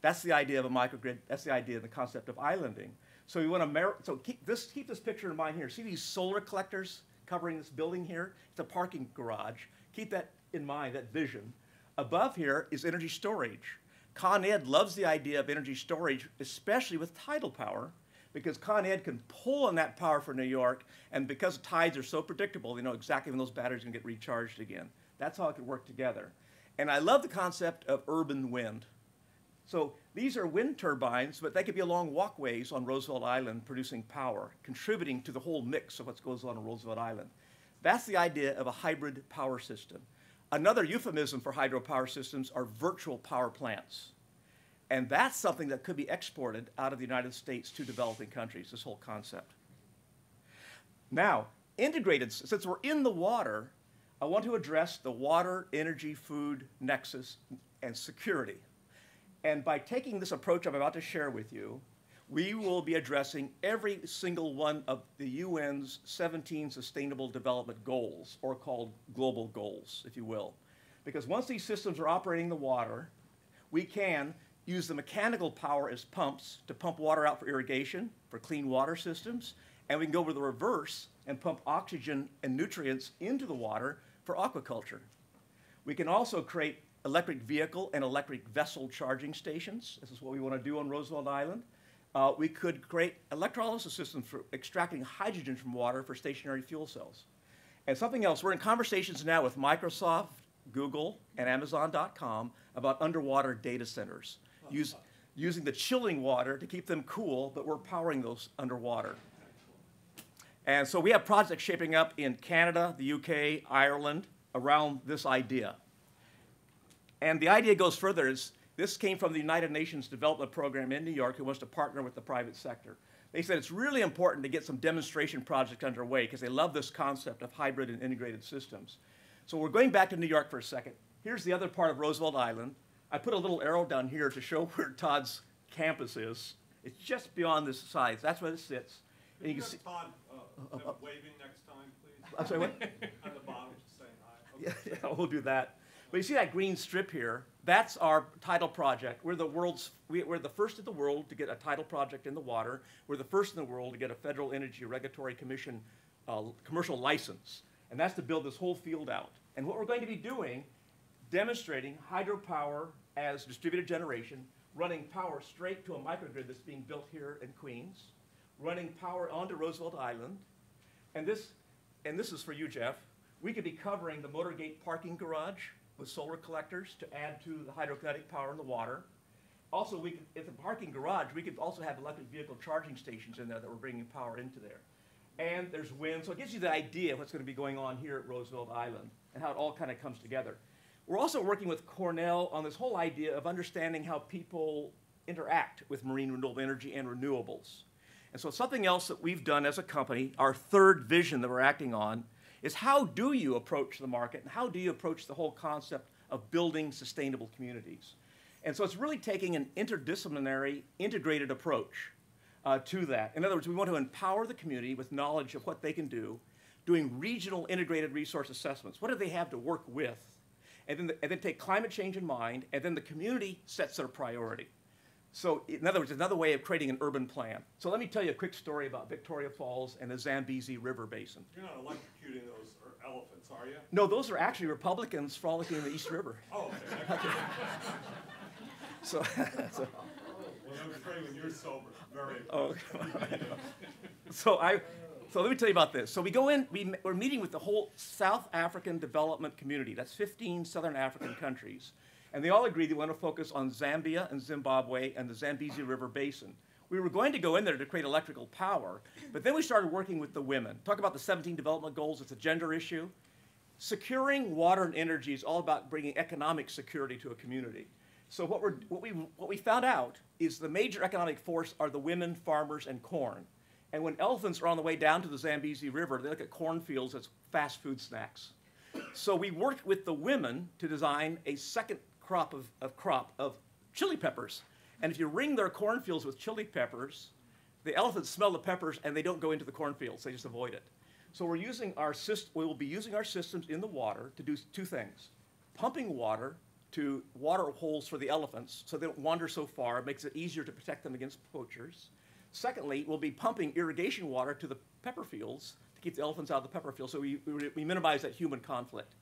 Speaker 7: That's the idea of a microgrid. That's the idea of the concept of islanding. So we want to keep this picture in mind here. See these solar collectors covering this building here? It's a parking garage. Keep that in mind, that vision. Above here is energy storage. Con Ed loves the idea of energy storage, especially with tidal power, because Con Ed can pull on that power for New York, and because tides are so predictable, they know exactly when those batteries are going to get recharged again. That's how it can work together. And I love the concept of urban wind. So these are wind turbines, but they could be along walkways on Roosevelt Island producing power, contributing to the whole mix of what goes on Roosevelt Island. That's the idea of a hybrid power system. Another euphemism for hydropower systems are virtual power plants. And that's something that could be exported out of the United States to developing countries, this whole concept. Now, integrated, since we're in the water, I want to address the water, energy, food nexus and security. And by taking this approach I'm about to share with you, we will be addressing every single one of the UN's 17 Sustainable Development Goals, or called global goals, if you will. Because once these systems are operating in the water, we can use the mechanical power as pumps to pump water out for irrigation, for clean water systems, and we can go over the reverse and pump oxygen and nutrients into the water for aquaculture. We can also create electric vehicle and electric vessel charging stations. This is what we want to do on Roosevelt Island. we could create electrolysis systems for extracting hydrogen from water for stationary fuel cells. And something else, we're in conversations now with Microsoft, Google, and Amazon.com about underwater data centers, using the chilling water to keep them cool, but we're powering those underwater. And so we have projects shaping up in Canada, the UK, Ireland, around this idea. And the idea goes further. This came from the United Nations Development Program in New York, who wants to partner with the private sector. They said it's really important to get some demonstration projects underway because they love this concept of hybrid and integrated systems. So we're going back to New York for a second. Here's the other part of Roosevelt Island. I put a little arrow down here to show where Todd's campus is. It's just beyond this size. That's where it sits. And you can see
Speaker 1: Todd waving next time, please.
Speaker 7: I'm sorry, what?
Speaker 1: On the bottom, just saying hi. Okay.
Speaker 7: Yeah, we'll do that. But you see that green strip here? That's our tidal project. We're the first in the world to get a tidal project in the water. We're the first in the world to get a Federal Energy Regulatory Commission commercial license. And that's to build this whole field out. And what we're going to be doing, demonstrating hydropower as distributed generation, running power straight to a microgrid that's being built here in Queens, running power onto Roosevelt Island. And this is for you, Jeff. We could be covering the Motorgate parking garage with solar collectors to add to the hydrokinetic power in the water. Also, at the parking garage, we could also have electric vehicle charging stations in there that we're bringing power into there. And there's wind, so it gives you the idea of what's going to be going on here at Roosevelt Island and how it all kind of comes together. We're also working with Cornell on this whole idea of understanding how people interact with marine renewable energy and renewables. And so something else that we've done as a company, our third vision that we're acting on, is how do you approach the market and how do you approach the whole concept of building sustainable communities? And so it's really taking an interdisciplinary, integrated approach to that. In other words, we want to empower the community with knowledge of what they can do, doing regional integrated resource assessments. What do they have to work with? And then take climate change in mind, and then the community sets their priority. So in other words, another way of creating an urban plan. So let me tell you a quick story about Victoria Falls and the Zambezi River Basin.
Speaker 1: You're not electrocuting those elephants, are you?
Speaker 7: No, those are actually Republicans frolicking in the East River.
Speaker 1: Oh, okay.
Speaker 7: So,
Speaker 1: Well, no, Trey, when you're sober, very
Speaker 7: so let me tell you about this. So we go in, we're meeting with the whole South African development community. That's 15 Southern African countries. And they all agree they want to focus on Zambia and Zimbabwe and the Zambezi River Basin. We were going to go in there to create electrical power, but then we started working with the women. Talk about the 17 development goals. It's a gender issue. Securing water and energy is all about bringing economic security to a community. So what we found out is the major economic force are the women, farmers, and corn. And when elephants are on the way down to the Zambezi River, they look at cornfields as fast food snacks. So we worked with the women to design a second crop of chili peppers. And if you ring their cornfields with chili peppers, the elephants smell the peppers and they don't go into the cornfields, they just avoid it. So we will be using our systems in the water to do two things. Pumping water to water holes for the elephants so they don't wander so far. It makes it easier to protect them against poachers. Secondly, we'll be pumping irrigation water to the pepper fields to keep the elephants out of the pepper fields so we minimize that human conflict.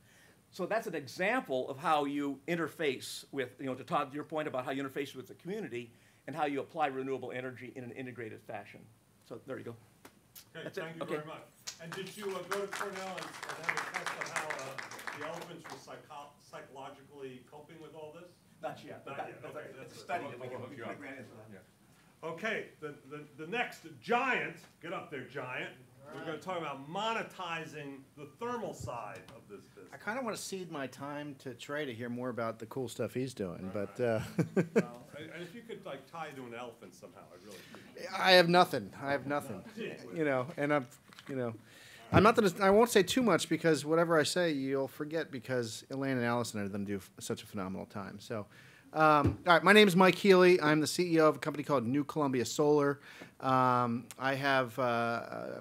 Speaker 7: So that's an example of how you interface with, to Todd, your point about how you interface with the community and how you apply renewable energy in an integrated fashion. So there you go.
Speaker 1: Okay,
Speaker 7: That's it.
Speaker 1: thank you
Speaker 7: Okay.
Speaker 1: very much. And did you go to Cornell and have a test on how the elephants were psychologically coping with all this?
Speaker 7: Not yet.
Speaker 1: Not yet. Okay,
Speaker 7: It's a
Speaker 1: that's
Speaker 7: study
Speaker 1: good.
Speaker 7: that we can grant into that.
Speaker 1: Okay, the next giant, get up there, giant. We're going to talk about monetizing the thermal side of this business.
Speaker 8: I kind of want to cede my time to Trey to hear more about the cool stuff he's doing, but
Speaker 1: And if you could tie to an elephant somehow, I'd really appreciate it.
Speaker 8: I have nothing. And I'm not gonna. I won't say too much because whatever I say, you'll forget because Elaine and Allison are going to do such a phenomenal time. So. All right, my name is Mike Healy. I'm the CEO of a company called New Columbia Solar. I have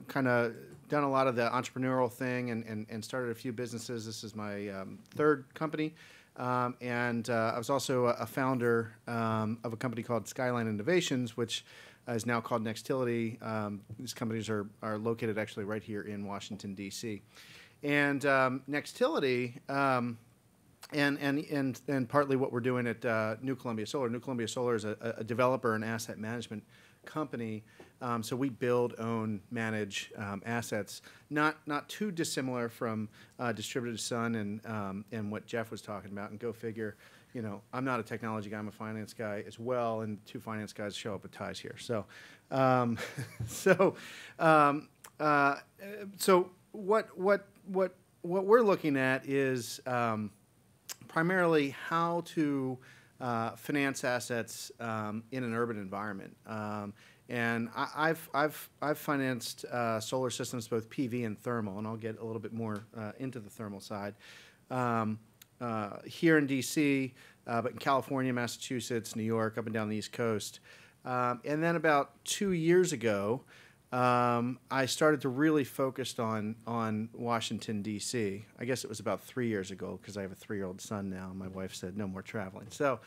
Speaker 8: kind of done a lot of the entrepreneurial thing and started a few businesses. This is my third company. And I was also a founder of a company called Skyline Innovations, which is now called Nextility. These companies are located actually right here in Washington, D.C. And Nextility... and partly what we're doing at New Columbia Solar. New Columbia Solar is a developer and asset management company. So we build, own, manage assets, not too dissimilar from distributed sun and what Jeff was talking about. And go figure, you know, I'm not a technology guy, I'm a finance guy as well, and two finance guys show up with ties here. So, so what we're looking at is primarily how to finance assets in an urban environment. And I've financed solar systems, both PV and thermal, and I'll get a little bit more into the thermal side. Here in DC, but in California, Massachusetts, New York, up and down the East Coast. And then about 2 years ago, I started to really focus on Washington, D.C. I guess it was about 3 years ago because I have a 3-year-old son now. My wife said, no more traveling. So,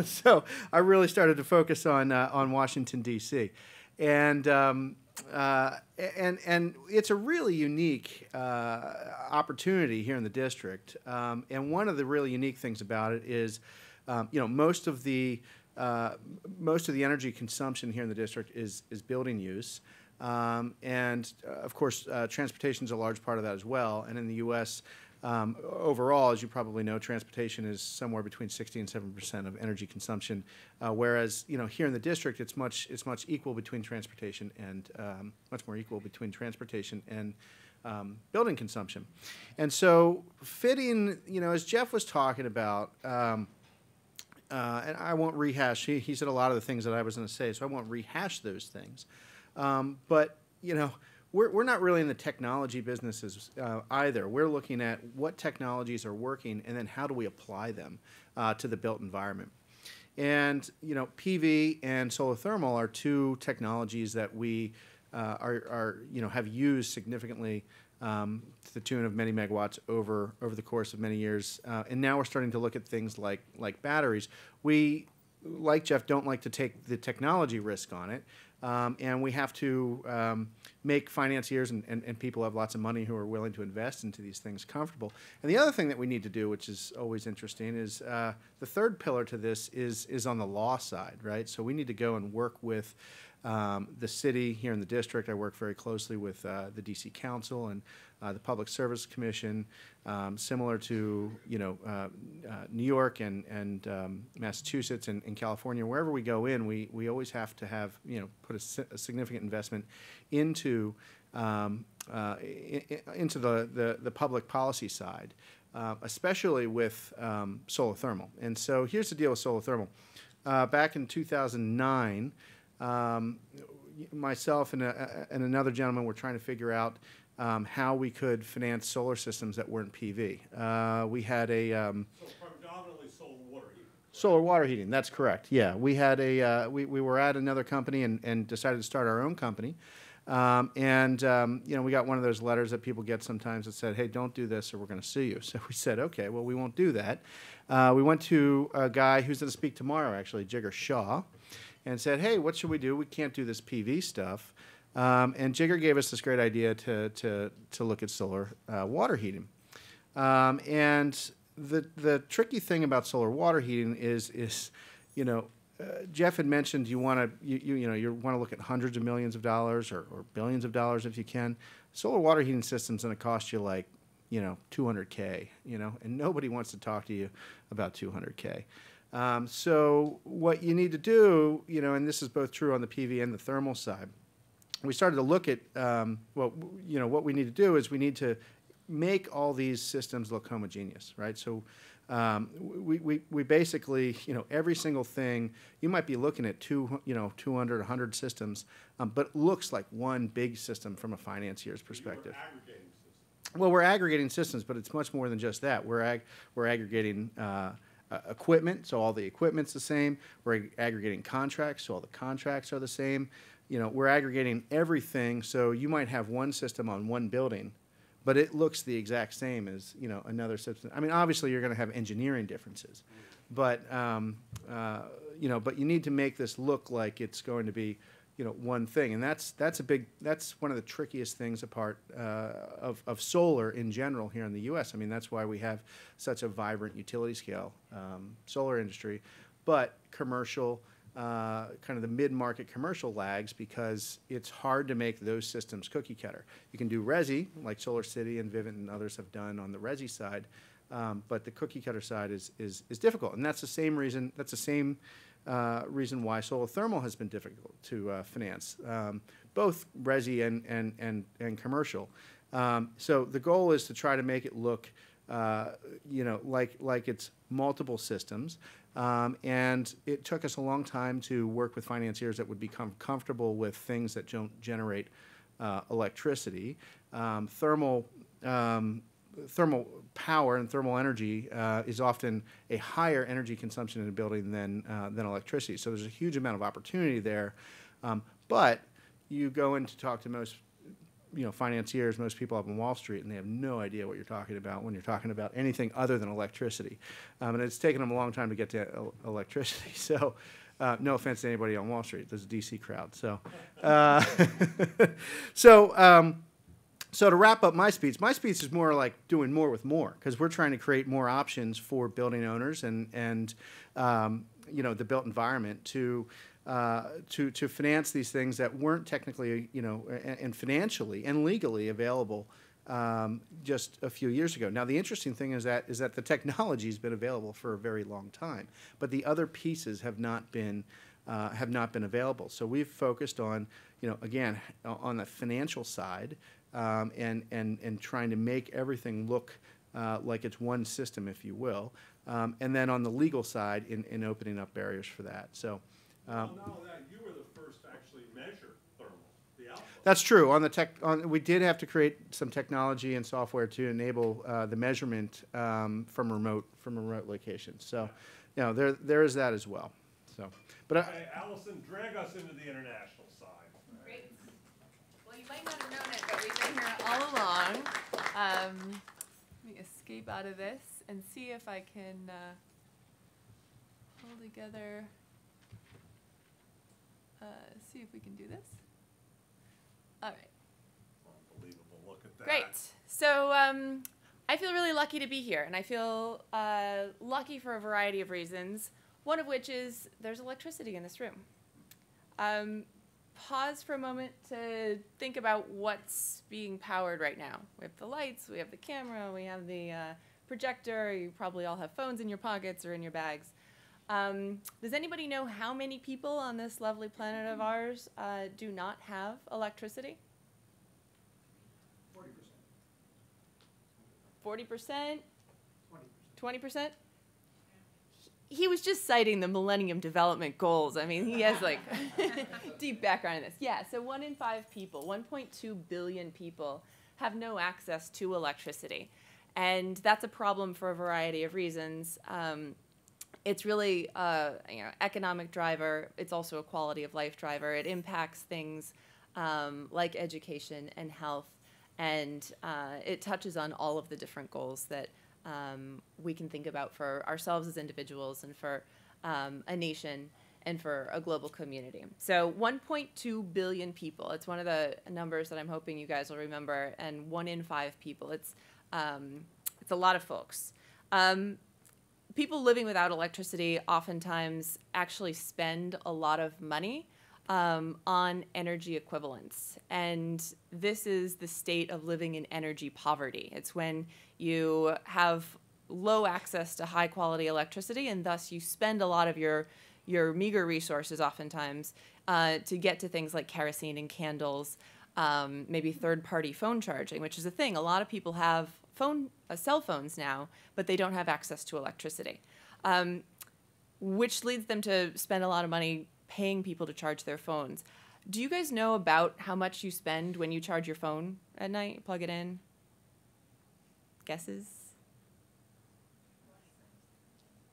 Speaker 8: so I really started to focus on Washington, D.C. And it's a really unique opportunity here in the district. And one of the really unique things about it is, you know, most of the energy consumption here in the district is building use. And of course, transportation is a large part of that as well. And in the U.S., overall, as you probably know, transportation is somewhere between 60 and 7% of energy consumption. Whereas, you know, here in the district, it's much equal between transportation and much more equal between transportation and building consumption. And so, fitting, you know, as Jeff was talking about. And I won't rehash. He said a lot of the things that I was going to say, so I won't rehash those things. But you know, we're not really in the technology businesses either. We're looking at what technologies are working, and then how do we apply them to the built environment. And you know, PV and solar thermal are two technologies that we have used significantly. To the tune of many megawatts over the course of many years. And now we're starting to look at things like batteries. We, like Jeff, don't like to take the technology risk on it. And we have to make financiers and people who have lots of money who are willing to invest into these things comfortable. And the other thing that we need to do, which is always interesting, is the third pillar to this is on the law side, right? So we need to go and work with the city here in the district. I work very closely with the DC Council and the Public Service Commission, similar to New York and Massachusetts and California. Wherever we go in, we always have to have put a significant investment into the public policy side, especially with solar thermal. And so here's the deal with solar thermal. Back in 2009. Myself and another gentleman were trying to figure out how we could finance solar systems that weren't PV. We had a
Speaker 1: so predominantly solar water heating.
Speaker 8: Solar water heating. That's correct. Yeah, we had we were at another company and decided to start our own company. We got one of those letters that people get sometimes that said, "Hey, don't do this, or we're going to sue you." So we said, "Okay, well, we won't do that." We went to a guy who's going to speak tomorrow, actually, Jigger Shaw, and said, "Hey, what should we do? We can't do this PV stuff." And Jigger gave us this great idea to look at solar water heating. And the tricky thing about solar water heating is Jeff had mentioned you want to look at hundreds of millions of dollars or billions of dollars if you can. Solar water heating system's going to cost you like $200K, and nobody wants to talk to you about $200K. So what you need to do, and this is both true on the PV and the thermal side, we started to look at, what we need to do is we need to make all these systems look homogeneous, right? So we basically, every single thing, you might be looking at 200, 100 systems, but it looks like one big system from a financier's perspective. Well, we're aggregating systems, but it's much more than just that. We're aggregating equipment, so all the equipment's the same. We're aggregating contracts, so all the contracts are the same. We're aggregating everything, so you might have one system on one building, but it looks the exact same as another system. I mean, obviously you're going to have engineering differences, but but you need to make this look like it's going to be one thing, and that's one of the trickiest things apart of solar in general here in the U.S. I mean, that's why we have such a vibrant utility scale solar industry, but commercial, kind of the mid-market commercial lags because it's hard to make those systems cookie cutter. You can do resi, like Solar City and Vivint and others have done on the resi side, but the cookie cutter side is difficult, and that's the same reason. That's the same reason why solar thermal has been difficult to finance, both resi and commercial. So the goal is to try to make it look, like it's multiple systems. And it took us a long time to work with financiers that would become comfortable with things that don't generate electricity. Thermal power and thermal energy is often a higher energy consumption in a building than electricity. So there's a huge amount of opportunity there. But you go in to talk to most financiers, most people up on Wall Street, and they have no idea what you're talking about when you're talking about anything other than electricity. And it's taken them a long time to get to electricity. So no offense to anybody on Wall Street. There's a DC crowd. So, so to wrap up my speech is more like doing more with more, because we're trying to create more options for building owners and the built environment to finance these things that weren't technically, and financially and legally available just a few years ago. Now, the interesting thing is that the technology has been available for a very long time, but the other pieces have not been available. So we've focused on, again, on the financial side, and trying to make everything look like it's one system, if you will, and then on the legal side, in opening up barriers for that. So.
Speaker 1: Well, not only that, you were the first to actually measure thermal, the output.
Speaker 8: That's true. We did have to create some technology and software to enable the measurement from remote locations. So, there is that as well. So, but
Speaker 1: okay, Allison, drag us into the international side.
Speaker 5: Great. Well, you might not have known it, but we've been here all along. Let me escape out of this and see if I can hold together. See if we can do this. All right.
Speaker 1: Unbelievable. Look at that.
Speaker 5: Great. So I feel really lucky to be here, and I feel lucky for a variety of reasons, one of which is there's electricity in this room. Pause for a moment to think about what's being powered right now. We have the lights, we have the camera, we have the projector. You probably all have phones in your pockets or in your bags. Does anybody know how many people on this lovely planet of ours do not have electricity? 40%. 40%? 20%? He was just citing the Millennium Development Goals. I mean, he has like deep background in this. Yeah, so 1 in 5 people, 1.2 billion people have no access to electricity. And that's a problem for a variety of reasons. It's really economic driver. It's also a quality of life driver. It impacts things like education and health, and it touches on all of the different goals that we can think about for ourselves as individuals and for a nation and for a global community. So 1.2 billion people. It's one of the numbers that I'm hoping you guys will remember, and 1 in 5 people. It's a lot of folks. People living without electricity oftentimes actually spend a lot of money on energy equivalents. And this is the state of living in energy poverty. It's when you have low access to high quality electricity, and thus you spend a lot of your meager resources oftentimes to get to things like kerosene and candles, maybe third-party phone charging, which is a thing. A lot of people have cell phones now, but they don't have access to electricity, which leads them to spend a lot of money paying people to charge their phones. Do you guys know about how much you spend when you charge your phone at night? Plug it in? Guesses?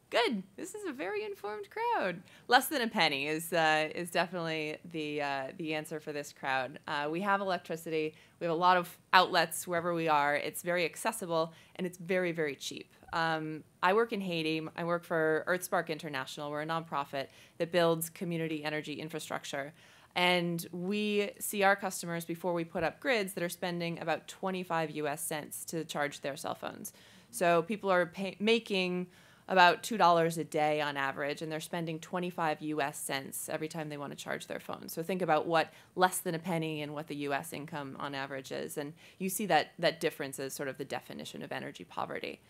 Speaker 5: Good. This is a very informed crowd. Less than a penny is definitely the answer for this crowd. We have electricity. We have a lot of outlets wherever we are. It's very accessible, and it's very, very cheap. I work in Haiti. I work for EarthSpark International. We're a nonprofit that builds community energy infrastructure. And we see our customers before we put up grids that are spending about 25 US cents to charge their cell phones. So people are making about $2 a day on average, and they're spending 25 US cents every time they want to charge their phone. So think about what less than a penny and what the US income on average is. And you see that difference as sort of the definition of energy poverty.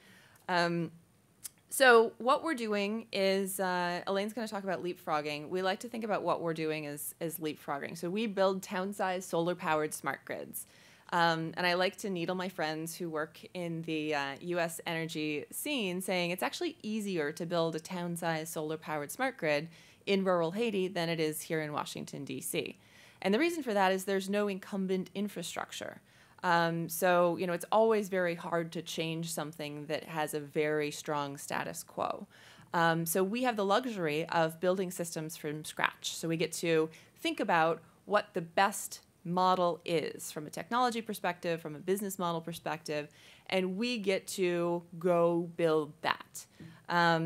Speaker 5: So what we're doing is, Elaine's going to talk about leapfrogging. We like to think about what we're doing as leapfrogging. So we build town-sized solar-powered smart grids. And I like to needle my friends who work in the U.S. energy scene, saying it's actually easier to build a town-sized solar-powered smart grid in rural Haiti than it is here in Washington, D.C. And the reason for that is there's no incumbent infrastructure. So, it's always very hard to change something that has a very strong status quo. So we have the luxury of building systems from scratch. So we get to think about what the best model is from a technology perspective, from a business model perspective, and we get to go build that.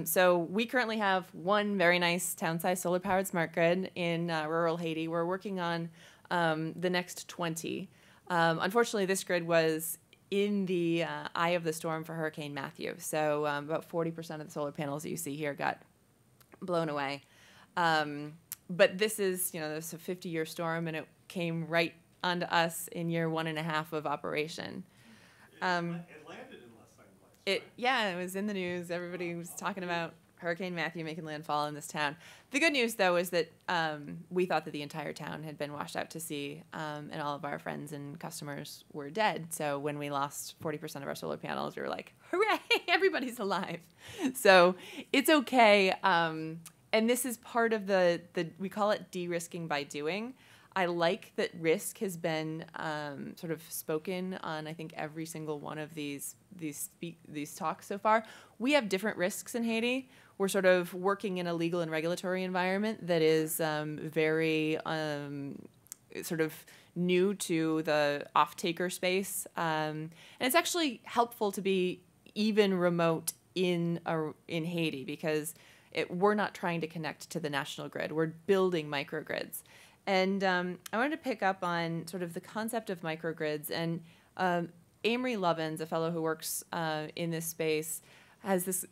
Speaker 5: So we currently have one very nice town-sized solar-powered smart grid in rural Haiti. We're working on the next 20. Unfortunately, this grid was in the eye of the storm for Hurricane Matthew. So about 40% of the solar panels that you see here got blown away. But this is, this is a 50-year storm, and it came right onto us in year 1.5 of operation.
Speaker 1: It landed in less than place.
Speaker 5: Yeah, it was in the news. Everybody was talking about Hurricane Matthew making landfall in this town. The good news, though, is that we thought that the entire town had been washed out to sea, and all of our friends and customers were dead. So when we lost 40% of our solar panels, we were like, hooray, everybody's alive. So it's okay. And this is part of we call it de-risking by doing. I like that risk has been sort of spoken on, I think, every single one of these talks so far. We have different risks in Haiti. We're sort of working in a legal and regulatory environment that is very sort of new to the off-taker space. And it's actually helpful to be even remote in Haiti because we're not trying to connect to the national grid. We're building microgrids. And I wanted to pick up on sort of the concept of microgrids. And Amory Lovins, a fellow who works in this space, has this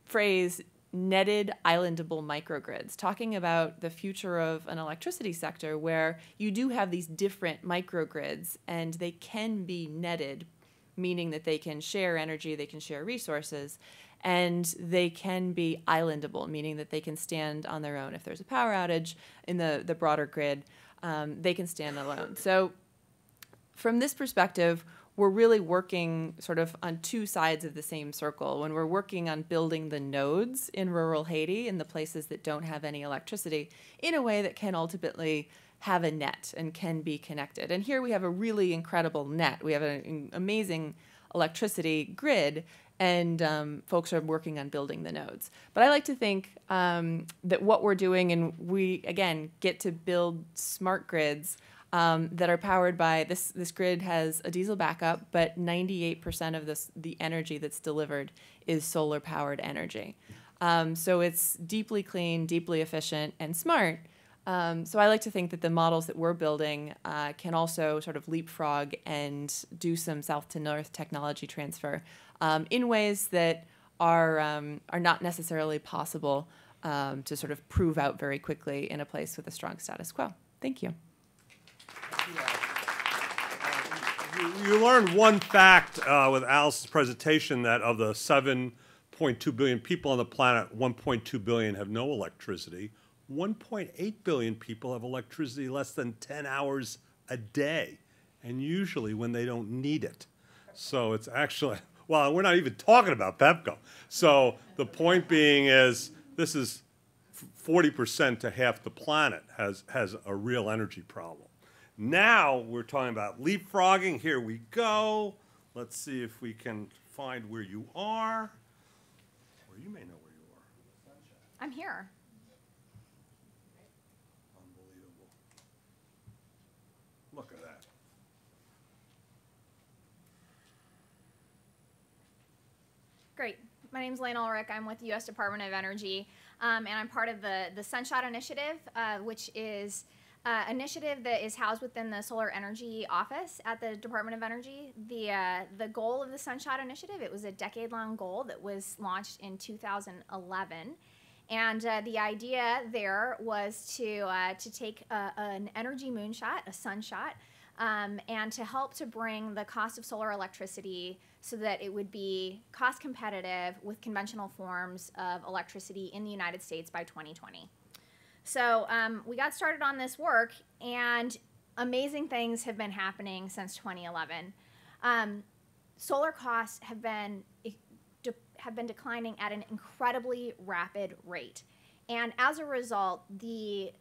Speaker 5: phrase, netted islandable microgrids, talking about the future of an electricity sector where you do have these different microgrids and they can be netted, meaning that they can share energy, they can share resources, and they can be islandable, meaning that they can stand on their own. If there's a power outage in the broader grid, they can stand alone. So from this perspective, we're really working sort of on two sides of the same circle. When we're working on building the nodes in rural Haiti, in the places that don't have any electricity, in a way that can ultimately have a net and can be connected. And here we have a really incredible net. We have an amazing electricity grid, and folks are working on building the nodes. But I like to think that what we're doing, and we, again, get to build smart grids that are powered by, this grid has a diesel backup, but 98% of the energy that's delivered is solar-powered energy. So it's deeply clean, deeply efficient, and smart. So I like to think that the models that we're building can also sort of leapfrog and do some south-to-north technology transfer in ways that are not necessarily possible to sort of prove out very quickly in a place with a strong status quo. Thank you.
Speaker 1: You learned one fact with Allison's presentation, that of the 7.2 billion people on the planet, 1.2 billion have no electricity. 1.8 billion people have electricity less than 10 hours a day, and usually when they don't need it. So it's actually, well, we're not even talking about PEPCO. So the point being is, this is 40% to half the planet has a real energy problem. Now we're talking about leapfrogging. Here we go. Let's see if we can find where you are. Or you may know where you are.
Speaker 9: I'm here.
Speaker 1: Unbelievable. Look at that.
Speaker 9: Great. My name is Elaine Ulrich. I'm with the U.S. Department of Energy, and I'm part of the Sunshot Initiative, which is initiative that is housed within the Solar Energy Office at the Department of Energy. The goal of the Sunshot Initiative, it was a decade-long goal that was launched in 2011. And the idea there was to take an energy moonshot, a sunshot, and to help to bring the cost of solar electricity so that it would be cost competitive with conventional forms of electricity in the United States by 2020. So we got started on this work, and amazing things have been happening since 2011. Solar costs have been declining at an incredibly rapid rate. And as a result, the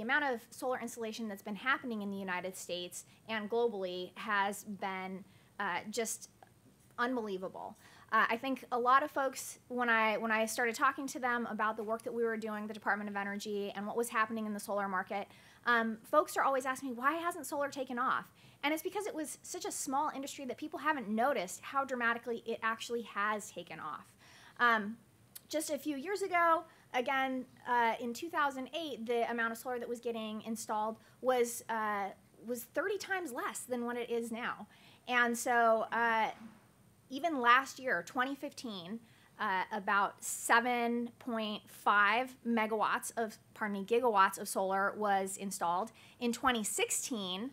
Speaker 9: amount of solar installation that's been happening in the United States and globally has been just unbelievable. I think a lot of folks, when I started talking to them about the work that we were doing, the Department of Energy, and what was happening in the solar market, folks are always asking me, why hasn't solar taken off? And it's because it was such a small industry that people haven't noticed how dramatically it actually has taken off. Just a few years ago, again, in 2008, the amount of solar that was getting installed was 30 times less than what it is now. And so even last year, 2015, about 7.5 gigawatts of solar was installed. In 2016,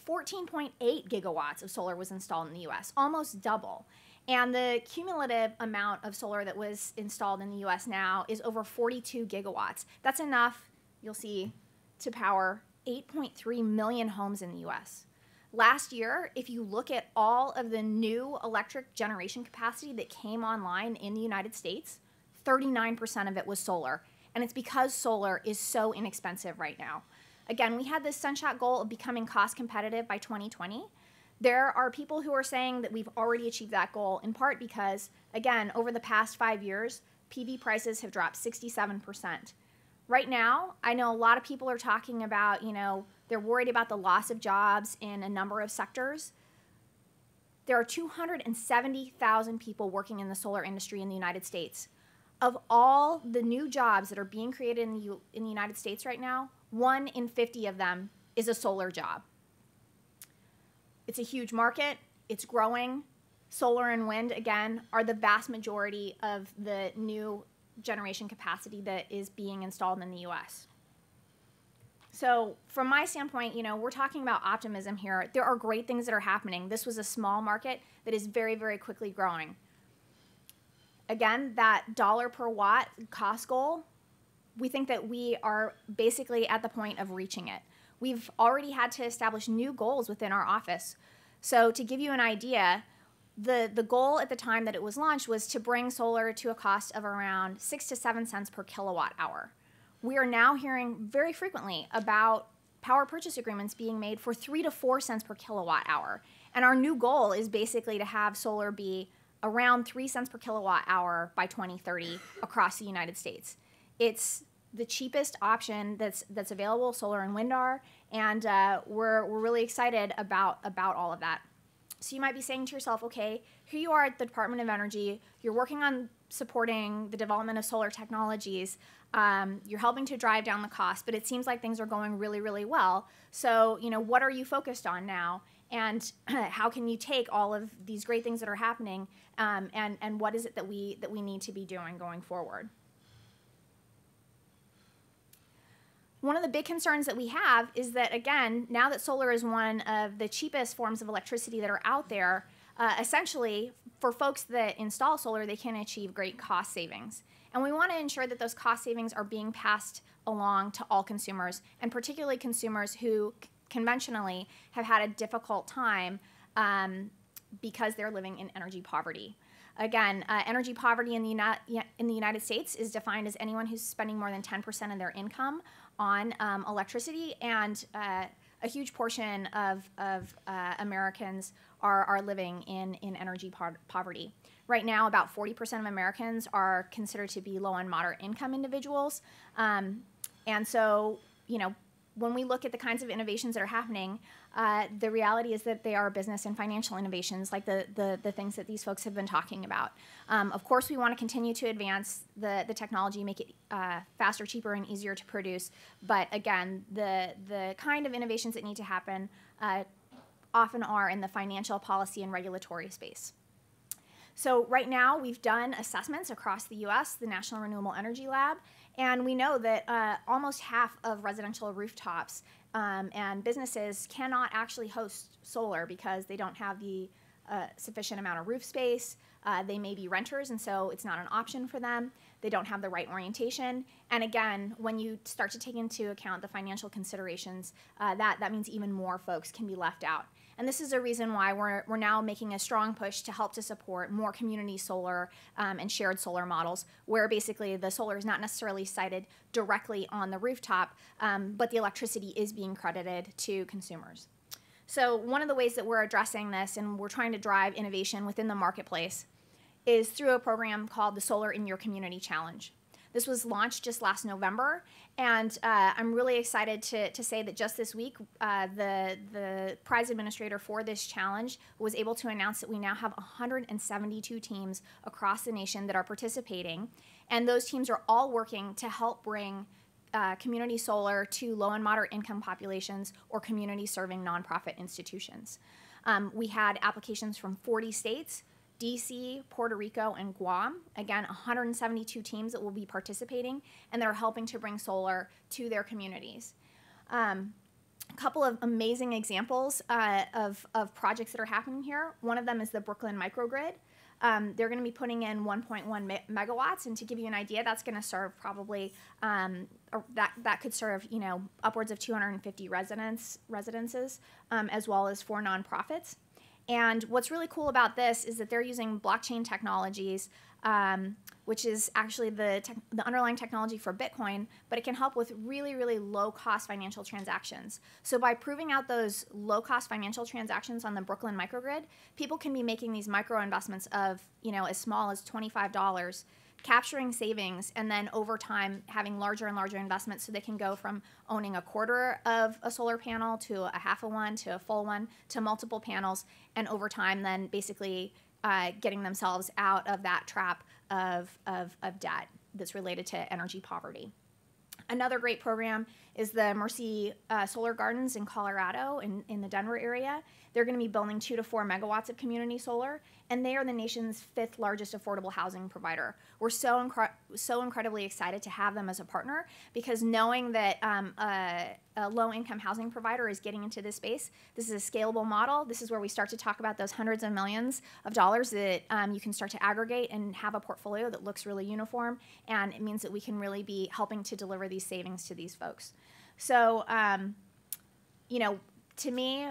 Speaker 9: 14.8 gigawatts of solar was installed in the US, almost double. And the cumulative amount of solar that was installed in the US now is over 42 gigawatts. That's enough, you'll see, to power 8.3 million homes in the US. Last year, if you look at all of the new electric generation capacity that came online in the United States, 39% of it was solar. And it's because solar is so inexpensive right now. Again, we had this sunshot goal of becoming cost competitive by 2020. There are people who are saying that we've already achieved that goal, in part because, again, over the past 5 years, PV prices have dropped 67%. Right now, I know a lot of people are talking about, they're worried about the loss of jobs in a number of sectors. There are 270,000 people working in the solar industry in the United States. Of all the new jobs that are being created in the United States right now, 1 in 50 of them is a solar job. It's a huge market. It's growing. Solar and wind, again, are the vast majority of the new generation capacity that is being installed in the US. So from my standpoint, we're talking about optimism here. There are great things that are happening. This was a small market that is very, very quickly growing. Again, that dollar per watt cost goal, we think that we are basically at the point of reaching it. We've already had to establish new goals within our office. So to give you an idea, the goal at the time that it was launched was to bring solar to a cost of around 6 to 7 cents per kilowatt hour. We are now hearing very frequently about power purchase agreements being made for 3 to 4 cents per kilowatt hour. And our new goal is basically to have solar be around 3 cents per kilowatt hour by 2030 across the United States. It's the cheapest option that's available, solar and wind are, and we're really excited about all of that. So you might be saying to yourself, okay, here you are at the Department of Energy, you're working on supporting the development of solar technologies, you're helping to drive down the cost, but it seems like things are going really, really well. So, what are you focused on now? And how can you take all of these great things that are happening, and what is it that we need to be doing going forward? One of the big concerns that we have is that, again, now that solar is one of the cheapest forms of electricity that are out there, essentially, for folks that install solar, they can achieve great cost savings. And we want to ensure that those cost savings are being passed along to all consumers, and particularly consumers who conventionally have had a difficult time because they're living in energy poverty. Again, energy poverty in the United States is defined as anyone who's spending more than 10% of their income on electricity, and a huge portion of Americans are living in energy poverty. Right now, about 40% of Americans are considered to be low and moderate income individuals, and so, when we look at the kinds of innovations that are happening, the reality is that they are business and financial innovations, like the things that these folks have been talking about. Of course, we want to continue to advance the technology, make it faster, cheaper, and easier to produce. But again, the kind of innovations that need to happen often are in the financial, policy, and regulatory space. So right now, we've done assessments across the US, the National Renewable Energy Lab, and we know that almost half of residential rooftops and businesses cannot actually host solar because they don't have the sufficient amount of roof space. They may be renters, and so it's not an option for them. They don't have the right orientation. And again, when you start to take into account the financial considerations, that means even more folks can be left out. And this is a reason why we're now making a strong push to help to support more community solar and shared solar models, where basically the solar is not necessarily sited directly on the rooftop, but the electricity is being credited to consumers. So one of the ways that we're addressing this, and we're trying to drive innovation within the marketplace, is through a program called the Solar in Your Community Challenge. This was launched just last November, and I'm really excited to say that just this week, the prize administrator for this challenge was able to announce that we now have 172 teams across the nation that are participating, and those teams are all working to help bring community solar to low and moderate income populations or community serving nonprofit institutions. We had applications from 40 states, DC, Puerto Rico, and Guam. Again, 172 teams that will be participating, and they're helping to bring solar to their communities. A couple of amazing examples of projects that are happening here. One of them is the Brooklyn microgrid. They're going to be putting in 1.1 megawatts, and to give you an idea, that's going to serve probably that could serve upwards of 250 residences, as well as 4 nonprofits. And what's really cool about this is that they're using blockchain technologies, which is actually the underlying technology for Bitcoin, but it can help with really, really low-cost financial transactions. So by proving out those low-cost financial transactions on the Brooklyn microgrid, people can be making these micro investments of as small as $25, capturing savings, and then over time having larger and larger investments, so they can go from owning a quarter of a solar panel to a half a one to a full one to multiple panels, and over time then basically getting themselves out of that trap of debt that's related to energy poverty. Another great program is the Mercy Solar Gardens in Colorado, in the Denver area. They're going to be building 2 to 4 megawatts of community solar, and they are the nation's 5th largest affordable housing provider. We're so incredibly excited to have them as a partner, because knowing that a low-income housing provider is getting into this space, this is a scalable model. This is where we start to talk about those hundreds of millions of dollars that you can start to aggregate and have a portfolio that looks really uniform, and it means that we can really be helping to deliver these savings to these folks. So, to me,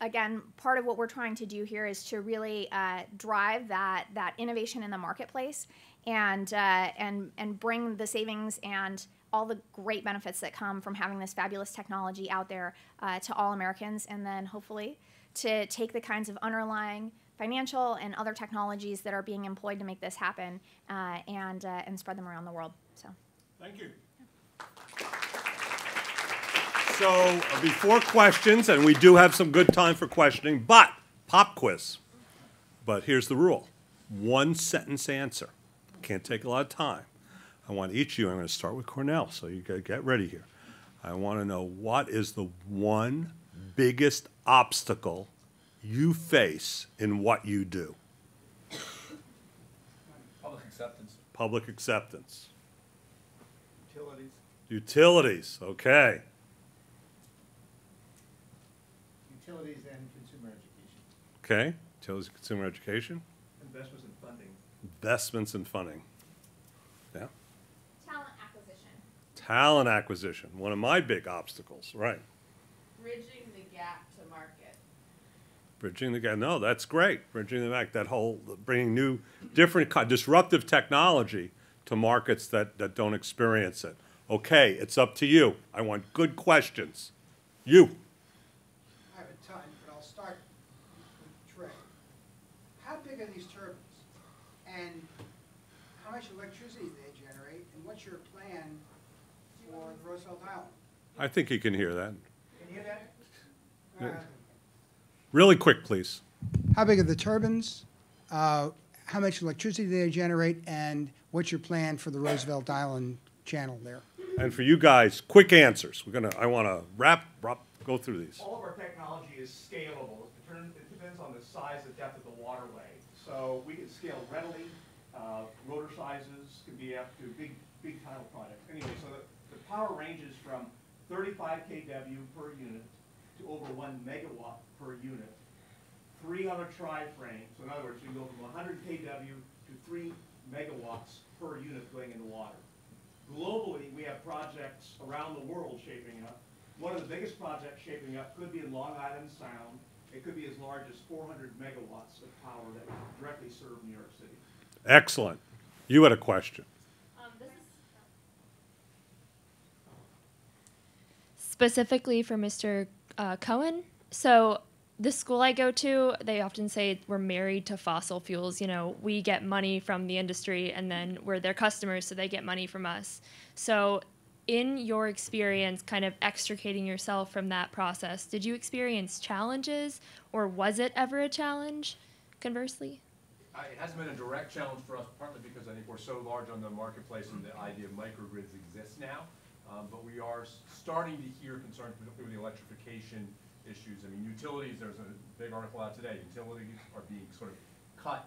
Speaker 9: again, part of what we're trying to do here is to really drive that innovation in the marketplace and bring the savings and all the great benefits that come from having this fabulous technology out there to all Americans, and then hopefully to take the kinds of underlying financial and other technologies that are being employed to make this happen and spread them around the world. So,
Speaker 1: thank you. So before questions, and we do have some good time for questioning, but pop quiz. But here's the rule. 1 sentence answer. Can't take a lot of time. I want each of you, I'm going to start with Cornell, so you get ready here. I want to know, what is the one biggest obstacle you face in what you do?
Speaker 2: Public acceptance.
Speaker 1: Public acceptance.
Speaker 6: Utilities.
Speaker 1: Utilities, okay.
Speaker 4: Utilities and consumer education.
Speaker 1: Okay, utilities and consumer education.
Speaker 7: Investments in funding.
Speaker 1: Investments and funding. Yeah.
Speaker 9: talent acquisition.
Speaker 1: Talent acquisition, one of my big obstacles, right.
Speaker 5: Bridging the gap to market.
Speaker 1: Bridging the gap, no, that's great. Bridging the gap, that whole, bringing new, different, disruptive technology to markets that don't experience it. Okay, it's up to you. I want good questions. You.
Speaker 4: I have a ton, but I'll start with Trey. How big are these turbines? And how much electricity do they generate? And what's your plan for the Roosevelt Island?
Speaker 1: I think he can hear that.
Speaker 4: Can you hear that?
Speaker 1: Really quick, please.
Speaker 4: How big are the turbines? How much electricity do they generate? And what's your plan for the Roosevelt Island channel there?
Speaker 1: And for you guys, quick answers. I want to go through these.
Speaker 7: All of our technology is scalable. It depends on the size and depth of the waterway. So we can scale readily. Rotor sizes can be up to big tidal projects. Anyway, so the power ranges from 35 kW per unit to over 1 megawatt per unit. 3 on a tri-frame. So in other words, you can go from 100 kW to 3 megawatts per unit going into water. Globally, we have projects around the world shaping up. One of the biggest projects shaping up could be in Long Island Sound. It could be as large as 400 megawatts of power that would directly serve New York City.
Speaker 1: Excellent. You had a question.
Speaker 10: Specifically for Mr. Cohen. So the school I go to, they often say we're married to fossil fuels. You know, we get money from the industry and then we're their customers, so they get money from us. So in your experience, kind of extricating yourself from that process, did you experience challenges, or was it ever a challenge, conversely?
Speaker 2: It hasn't been a direct challenge for us, partly because I think we're so large on the marketplace and the idea of microgrids exists now. But we are starting to hear concerns, particularly with the electrification issues. I mean, utilities, there's a big article out today, utilities are being sort of cut,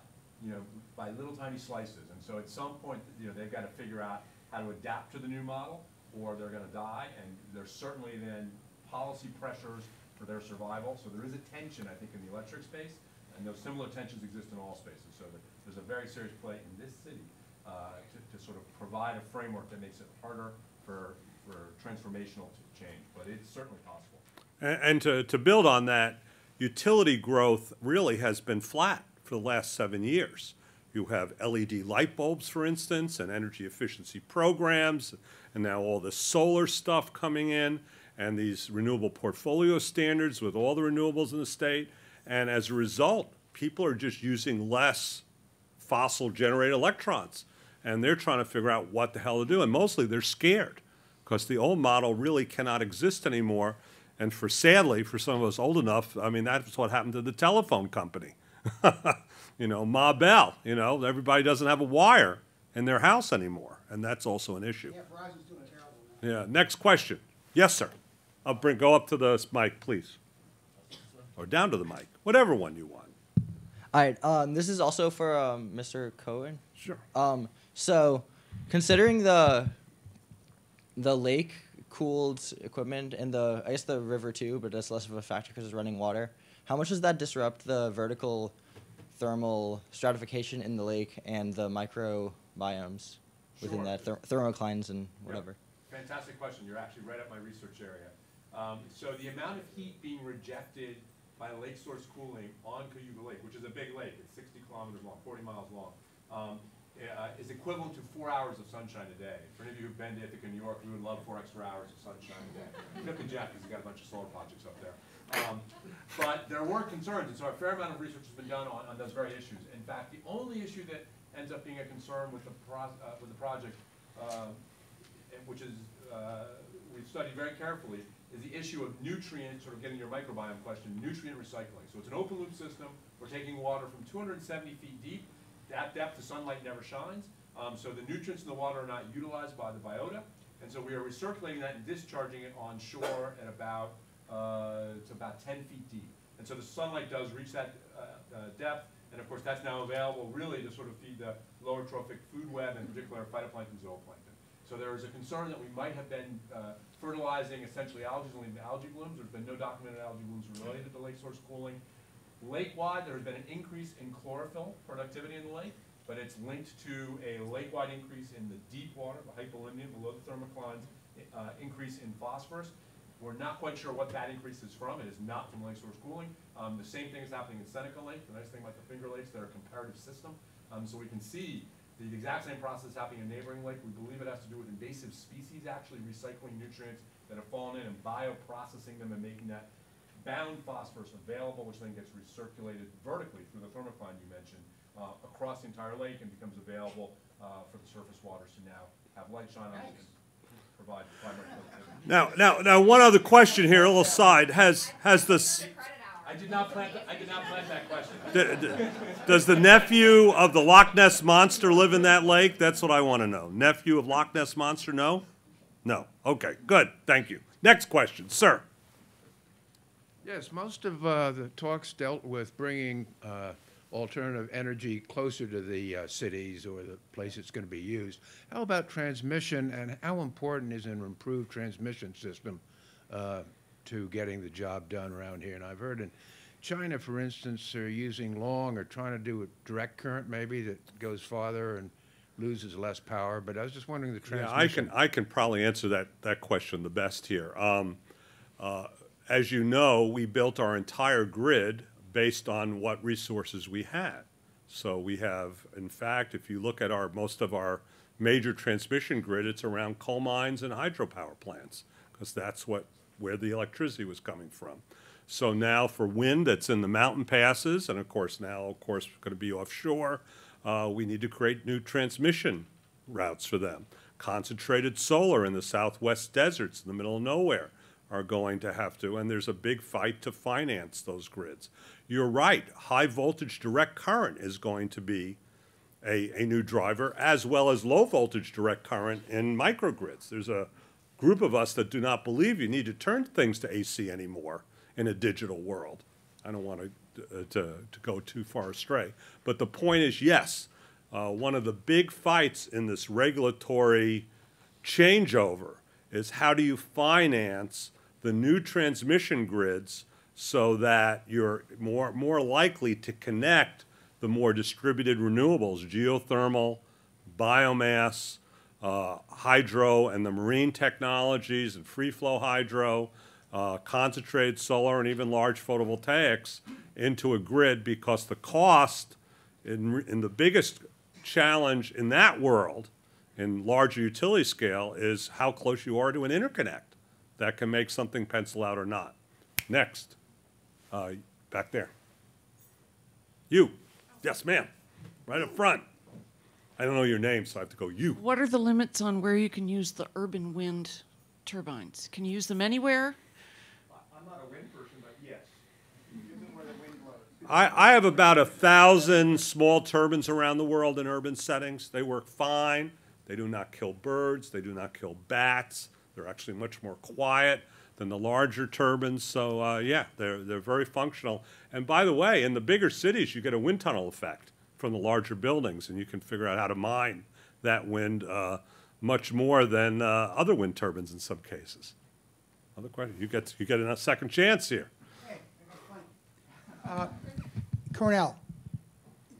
Speaker 2: by little tiny slices. And so at some point, they've got to figure out how to adapt to the new model, or they're going to die. And there's certainly then policy pressures for their survival. So there is a tension, I think, in the electric space. And those similar tensions exist in all spaces. So there's a very serious play in this city to sort of provide a framework that makes it harder for transformational change. But it's certainly possible.
Speaker 1: And to build on that, utility growth really has been flat for the last 7 years. You have LED light bulbs, for instance, and energy efficiency programs, and now all this solar stuff coming in, and these renewable portfolio standards with all the renewables in the state. And as a result, people are just using less fossil-generated electrons. And they're trying to figure out what the hell to do. And mostly they're scared because the old model really cannot exist anymore. And sadly, for some of us old enough, I mean, that's what happened to the telephone company. Ma Bell, everybody doesn't have a wire in their house anymore. And that's also an issue.
Speaker 4: Yeah, Verizon's doing terrible now.
Speaker 1: Yeah, next question. Yes, sir. Go up to the mic, please. Or down to the mic, whatever one you want.
Speaker 11: All right, this is also for Mr. Cohen.
Speaker 1: Sure.
Speaker 11: So, considering the lake-cooled equipment and I guess the river too, but that's less of a factor because it's running water, how much does that disrupt the vertical thermal stratification in the lake and the microbiomes within that, thermoclines and whatever?
Speaker 2: Yeah. Fantastic question. You're actually right up my research area. So the amount of heat being rejected by lake source cooling on Cayuga Lake, which is a big lake, it's 60 kilometers long, 40 miles long, is equivalent to 4 hours of sunshine a day. For any of you who've been to Ithaca, New York, we would love 4 extra hours of sunshine a day. Except for Jeff, because he's got a bunch of solar projects up there. But there were concerns, and so a fair amount of research has been done on those very issues. In fact, the only issue that ends up being a concern with the project, which is we've studied very carefully, is the issue of nutrient, sort of getting your microbiome question, nutrient recycling. So it's an open loop system. We're taking water from 270 feet deep. At depth, the sunlight never shines. So the nutrients in the water are not utilized by the biota. And so we are recirculating that and discharging it on shore at about 10 feet deep. And so the sunlight does reach that depth. And of course, that's now available really to sort of feed the lower trophic food web, in particular phytoplankton, zooplankton. So there is a concern that we might have been fertilizing essentially algae blooms. There's been no documented algae blooms related to lake source cooling. Lake-wide, there has been an increase in chlorophyll productivity in the lake, but it's linked to a lake-wide increase in the deep water, the hypolimnium, below the thermoclines, increase in phosphorus. We're not quite sure what that increase is from. It is not from lake source cooling. The same thing is happening in Seneca Lake. The nice thing about the Finger Lakes, they're a comparative system. So we can see the exact same process happening in neighboring lake. We believe it has to do with invasive species actually recycling nutrients that have fallen in and bioprocessing them and making that bound phosphorus available, which then gets recirculated vertically through the thermocline you mentioned across the entire lake and becomes available for the surface waters to now have light shine on it and provide much productivity.
Speaker 1: Now, one other question here, a little side. Has this?
Speaker 2: I did not plant that question.
Speaker 1: Does the nephew of the Loch Ness Monster live in that lake? That's what I want to know. Nephew of Loch Ness Monster? No? No. Okay, good. Thank you. Next question, sir.
Speaker 12: Yes, most of the talks dealt with bringing alternative energy closer to the cities or the place it's going to be used. How about transmission, and how important is an improved transmission system to getting the job done around here? And I've heard in China, for instance, they're using long or trying to do a direct current maybe that goes farther and loses less power. But I was just wondering the transmission.
Speaker 1: Yeah, I can probably answer that question the best here. As you know, we built our entire grid based on what resources we had. So we have, in fact, if you look at most of our major transmission grid, it's around coal mines and hydropower plants, because that's where the electricity was coming from. So now for wind that's in the mountain passes, and of course going to be offshore, we need to create new transmission routes for them. Concentrated solar in the southwest deserts in the middle of nowhere are going to have to, and there's a big fight to finance those grids. You're right, high voltage direct current is going to be a new driver, as well as low voltage direct current in microgrids. There's a group of us that do not believe you need to turn things to AC anymore in a digital world. I don't want to go too far astray. But the point is, yes, one of the big fights in this regulatory changeover is how do you finance the new transmission grids so that you're more likely to connect the more distributed renewables, geothermal, biomass, hydro, and the marine technologies, and free flow hydro, concentrated solar, and even large photovoltaics into a grid, because the cost in the biggest challenge in that world, in larger utility scale, is how close you are to an interconnect that can make something pencil out or not. Next. Back there. You. Yes, ma'am. Right up front. I don't know your name, so I have to go you.
Speaker 13: What are the limits on where you can use the urban wind turbines? Can you use them anywhere?
Speaker 7: I'm not a wind person, but yes. Use them where the wind blows.
Speaker 1: I have about 1,000 small turbines around the world in urban settings. They work fine. They do not kill birds. They do not kill bats. They're actually much more quiet than the larger turbines. So yeah, they're very functional. And by the way, in the bigger cities, you get a wind tunnel effect from the larger buildings, and you can figure out how to mine that wind much more than other wind turbines in some cases. Other question? You get a second chance here.
Speaker 4: Hey, I got Cornell,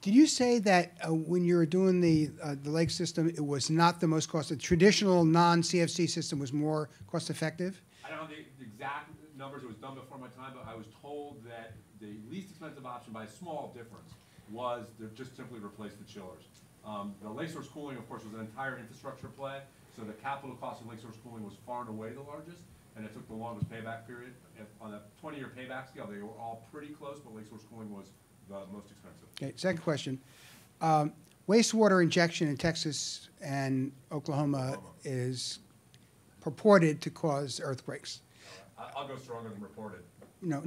Speaker 4: did you say that when you were doing the lake system, it was not the most cost? The traditional non-CFC system was more cost effective?
Speaker 2: I don't know the exact numbers. It was done before my time, but I was told that the least expensive option by a small difference was to just simply replace the chillers. The lake source cooling, of course, was an entire infrastructure play, so the capital cost of lake source cooling was far and away the largest, and it took the longest payback period. On a 20-year payback scale, they were all pretty close, but lake source cooling was the most expensive.
Speaker 4: Okay, second question. Wastewater injection in Texas and Oklahoma is purported to cause earthquakes.
Speaker 2: I'll go stronger than reported.
Speaker 4: No.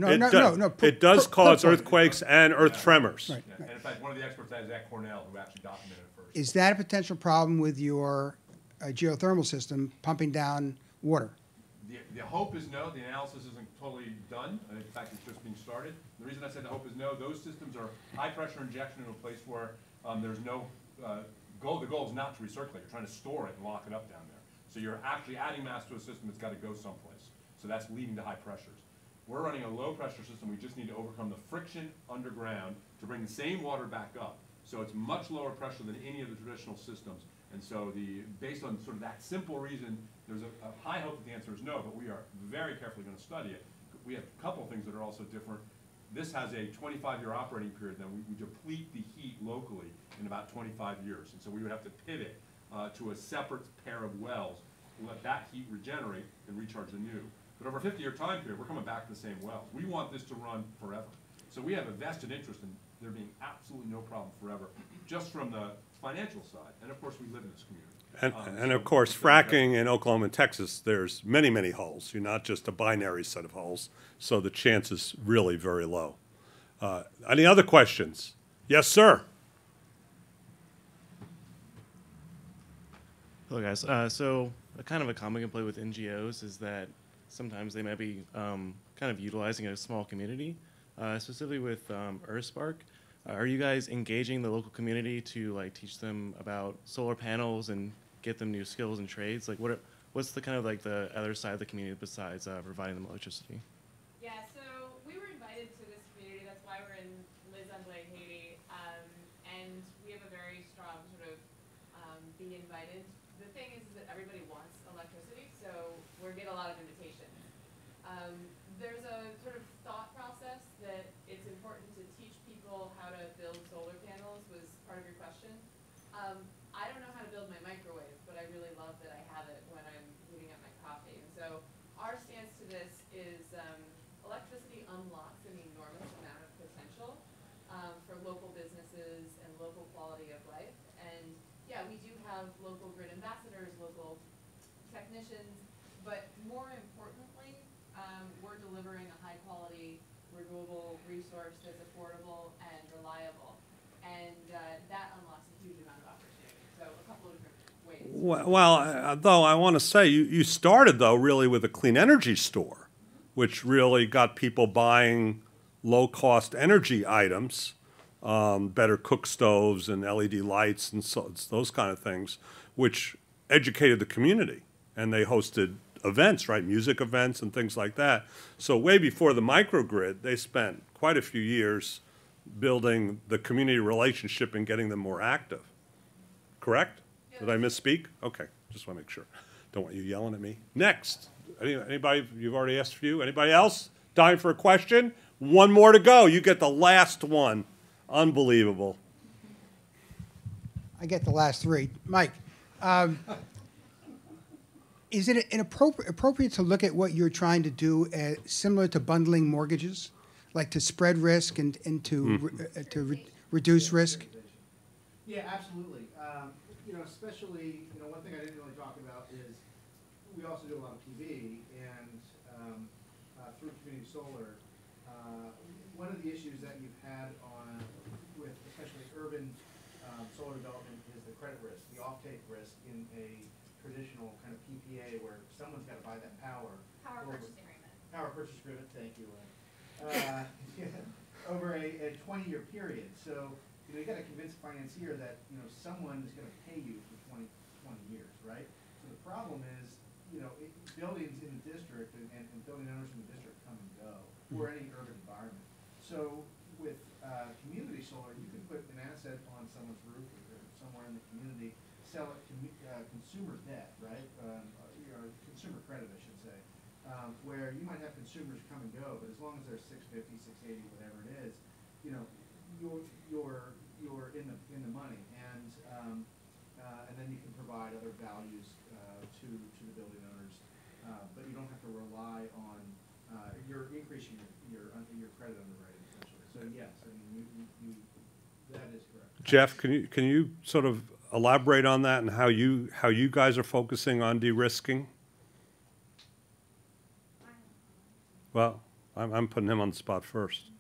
Speaker 1: It does cause earthquakes and earth tremors.
Speaker 4: Right.
Speaker 2: Yeah. And in fact, one of the experts is at Cornell, who actually documented it first.
Speaker 4: Is that a potential problem with your geothermal system pumping down water?
Speaker 2: The hope is no. The analysis isn't totally done. In fact, it's just being started. The reason I said the hope is no, those systems are high-pressure injection in a place where there's no goal. The goal is not to recirculate. You're trying to store it and lock it up down there. So you're actually adding mass to a system that's got to go someplace. So that's leading to high pressures. We're running a low-pressure system. We just need to overcome the friction underground to bring the same water back up. So it's much lower pressure than any of the traditional systems. And so based on sort of that simple reason, there's a high hope that the answer is no, but we are very carefully going to study it. We have a couple of things that are also different. This has a 25-year operating period. Then we deplete the heat locally in about 25 years. And so we would have to pivot to a separate pair of wells, let that heat regenerate and recharge the new. But over a 50-year time period, we're coming back to the same wells. We want this to run forever. So we have a vested interest in there being absolutely no problem forever, just from the financial side. And of course, we live in this community.
Speaker 1: And of course, fracking in Oklahoma and Texas, there's many, many holes. You're not just a binary set of holes. So the chance is really very low. Any other questions? Yes, sir.
Speaker 14: Hello, guys. So a kind of a common complaint with NGOs is that sometimes they might be kind of utilizing a small community, specifically with EarthSpark. Are you guys engaging the local community to like teach them about solar panels and get them new skills and trades? Like, what's the kind of like the other side of the community besides providing them electricity?
Speaker 5: Yeah, so we were invited to this community. That's why we're in Healy, and we have a very strong sort of be invited. The thing is that everybody wants electricity, so we get a lot of invitations. There's a sort of thought process that it's important to teach people how to build solar panels, was part of your question. I don't know how to build my microwave, but I really love that I have it when I'm heating up my coffee. And so our stance to this is electricity unlocks an enormous amount of potential for local businesses and local quality of life. And yeah, we do have local grid ambassadors, local technicians, but more importantly, we're delivering a high quality renewable resource that's affordable and reliable. And that unlocks a huge amount of opportunity. So a couple of different ways.
Speaker 1: Well, though I want to say you started though really with a clean energy store, which really got people buying low-cost energy items, better cook stoves and LED lights and so, those kind of things, which educated the community. And they hosted events, right, music events and things like that. So way before the microgrid, they spent quite a few years building the community relationship and getting them more active. Correct? Did I misspeak? Okay, just want to make sure. Don't want you yelling at me. Next. Anybody, you've already asked a few. Anybody else? Time for a question? One more to go. You get the last one. Unbelievable.
Speaker 4: I get the last three. Mike, is it appropriate to look at what you're trying to do similar to bundling mortgages, like to spread risk and to reduce risk?
Speaker 8: Yeah, absolutely. You know, especially, you know, one thing I didn't really talk about is we also do a lot of PV, and through community solar, one of the issues that you've had with especially urban solar development is the credit risk, the offtake risk in a traditional kind of PPA where someone's got to buy that power.
Speaker 9: Power purchase agreement.
Speaker 8: Power purchase agreement, thank you, over a 20-year period. So, you know, you got to convince a financier that, you know, someone is going to pay you for 20 years, right? So the problem is, you know, buildings in the district and building owners in the district come and go, or any urban environment. So with community solar, you can put an asset on someone's roof or somewhere in the community, sell it to consumer debt, right? Consumer credit, I should say, where you might have consumers come and go, but as long as they're 650, 680, whatever it is, you know, you're in the money, and then you can provide other values to the building owners, but you don't have to rely on you're increasing your credit underwriting essentially. So yes, I mean that is correct.
Speaker 1: Jeff, can you sort of elaborate on that and how you guys are focusing on de-risking? Well, I'm putting him on the spot first.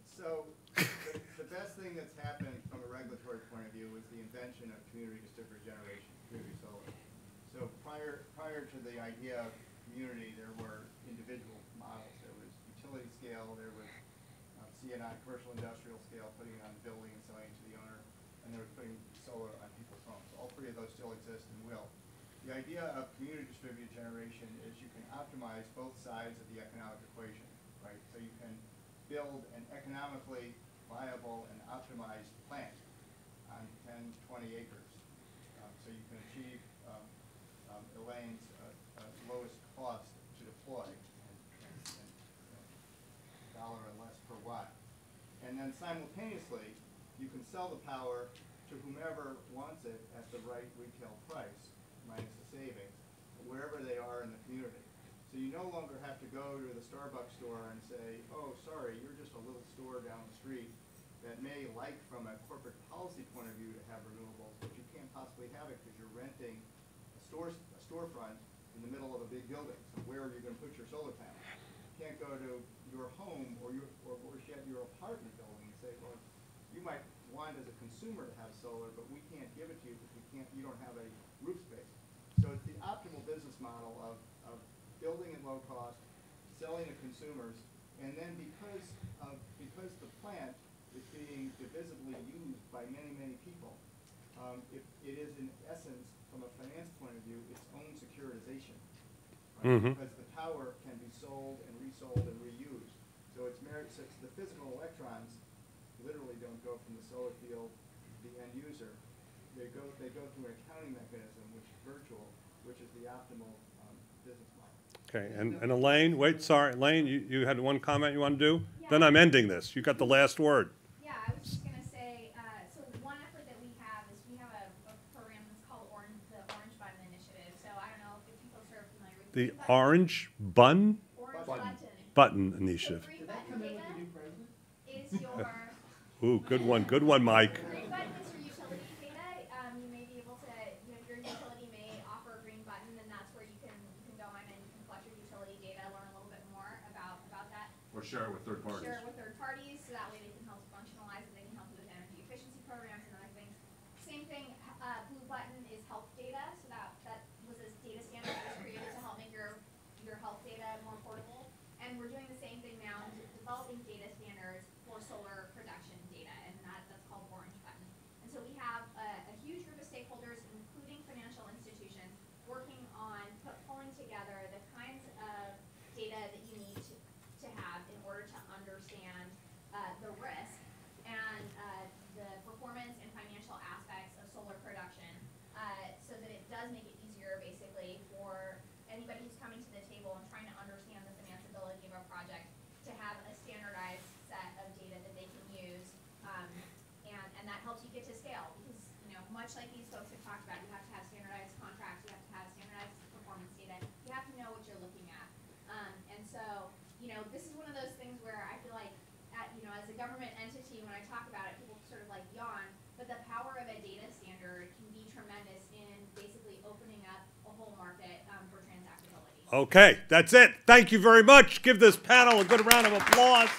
Speaker 6: So the best thing that's happened from a regulatory point of view was the invention of community distributed generation, community solar. So prior to the idea of community, there were individual models. There was utility scale, there was C&I, commercial industrial scale, putting it on the building and selling it to the owner, and there was putting solar on people's homes. All three of those still exist and will. The idea of community distributed generation is you can optimize both sides of the economic equation, right? So you can build an economically viable and optimized plant on 10, 20 acres. So you can achieve Elaine's lowest cost to deploy, and dollar or less per watt. And then simultaneously, you can sell the power to whomever wants it at the right retail price, minus the savings, wherever they are in the community. So you no longer have to go to the Starbucks store and say, oh, sorry, you're just a little store down the street that may like from a corporate policy point of view to have renewables, but you can't possibly have it because you're renting a storefront in the middle of a big building. So where are you going to put your solar panel? You can't go to your home or worse yet, your apartment building and say, well, you might want as a consumer to have solar, but we can't give it to you because you don't have a roof space. So it's the optimal business model of building at low cost, selling to consumers, and then because the plant is being divisibly used by many, many people, it is in essence, from a finance point of view, its own securitization. Right? Because the power can be sold and resold and reused. So it's the physical electrons literally don't go from the solar field to the end user. They go through an accounting mechanism, which is virtual, which is the optimal business model.
Speaker 1: Okay, and Elaine, wait, sorry, Elaine, you had one comment you want to do? Yeah. Then I'm ending this. You got the last word.
Speaker 9: Yeah, I was just going to say, so one effort that we have is we have a program that's called the Orange Button Initiative. So I don't know if you folks are familiar with
Speaker 1: The Orange Button?
Speaker 9: Orange
Speaker 1: Button Initiative.
Speaker 9: So Green Button data is your...
Speaker 1: Ooh, good one, Mike.
Speaker 9: Green Button is your utility data. You may be able to, your utility may offer a green button, and that's where you can go in and you can collect your utility data, learn a little bit more about that.
Speaker 2: Or share it with third parties.
Speaker 9: Share it with third parties, so that way they can help functionalize it, they can help you with energy efficiency programs and other things. Same thing, Blue Button is health data, so that was a data standard that was created to help make your health data more portable. And we're doing the same thing now, developing data standards for solar production data, and that's called Orange Button. And so we have a huge group of stakeholders, including financial institutions, working on pulling together the kinds of data that you need to have in order to understand the risk and the performance and financial aspects of solar production, so that it does make it easier, basically, for anybody who's coming to the table and trying to understand the financeability of a project to have a standardized set of data that they can use, and that helps you get to scale, because much like these folks have talked about, you have to have standardized contracts, you have to have standardized performance data, you have to know what you're looking at, and so this is one of those things where I feel like, as a government entity, when I talk about it, people sort of like yawn, but the power of a data standard can be tremendous in basically opening up a whole market for transactability.
Speaker 1: Okay, that's it. Thank you very much. Give this panel a good round of applause.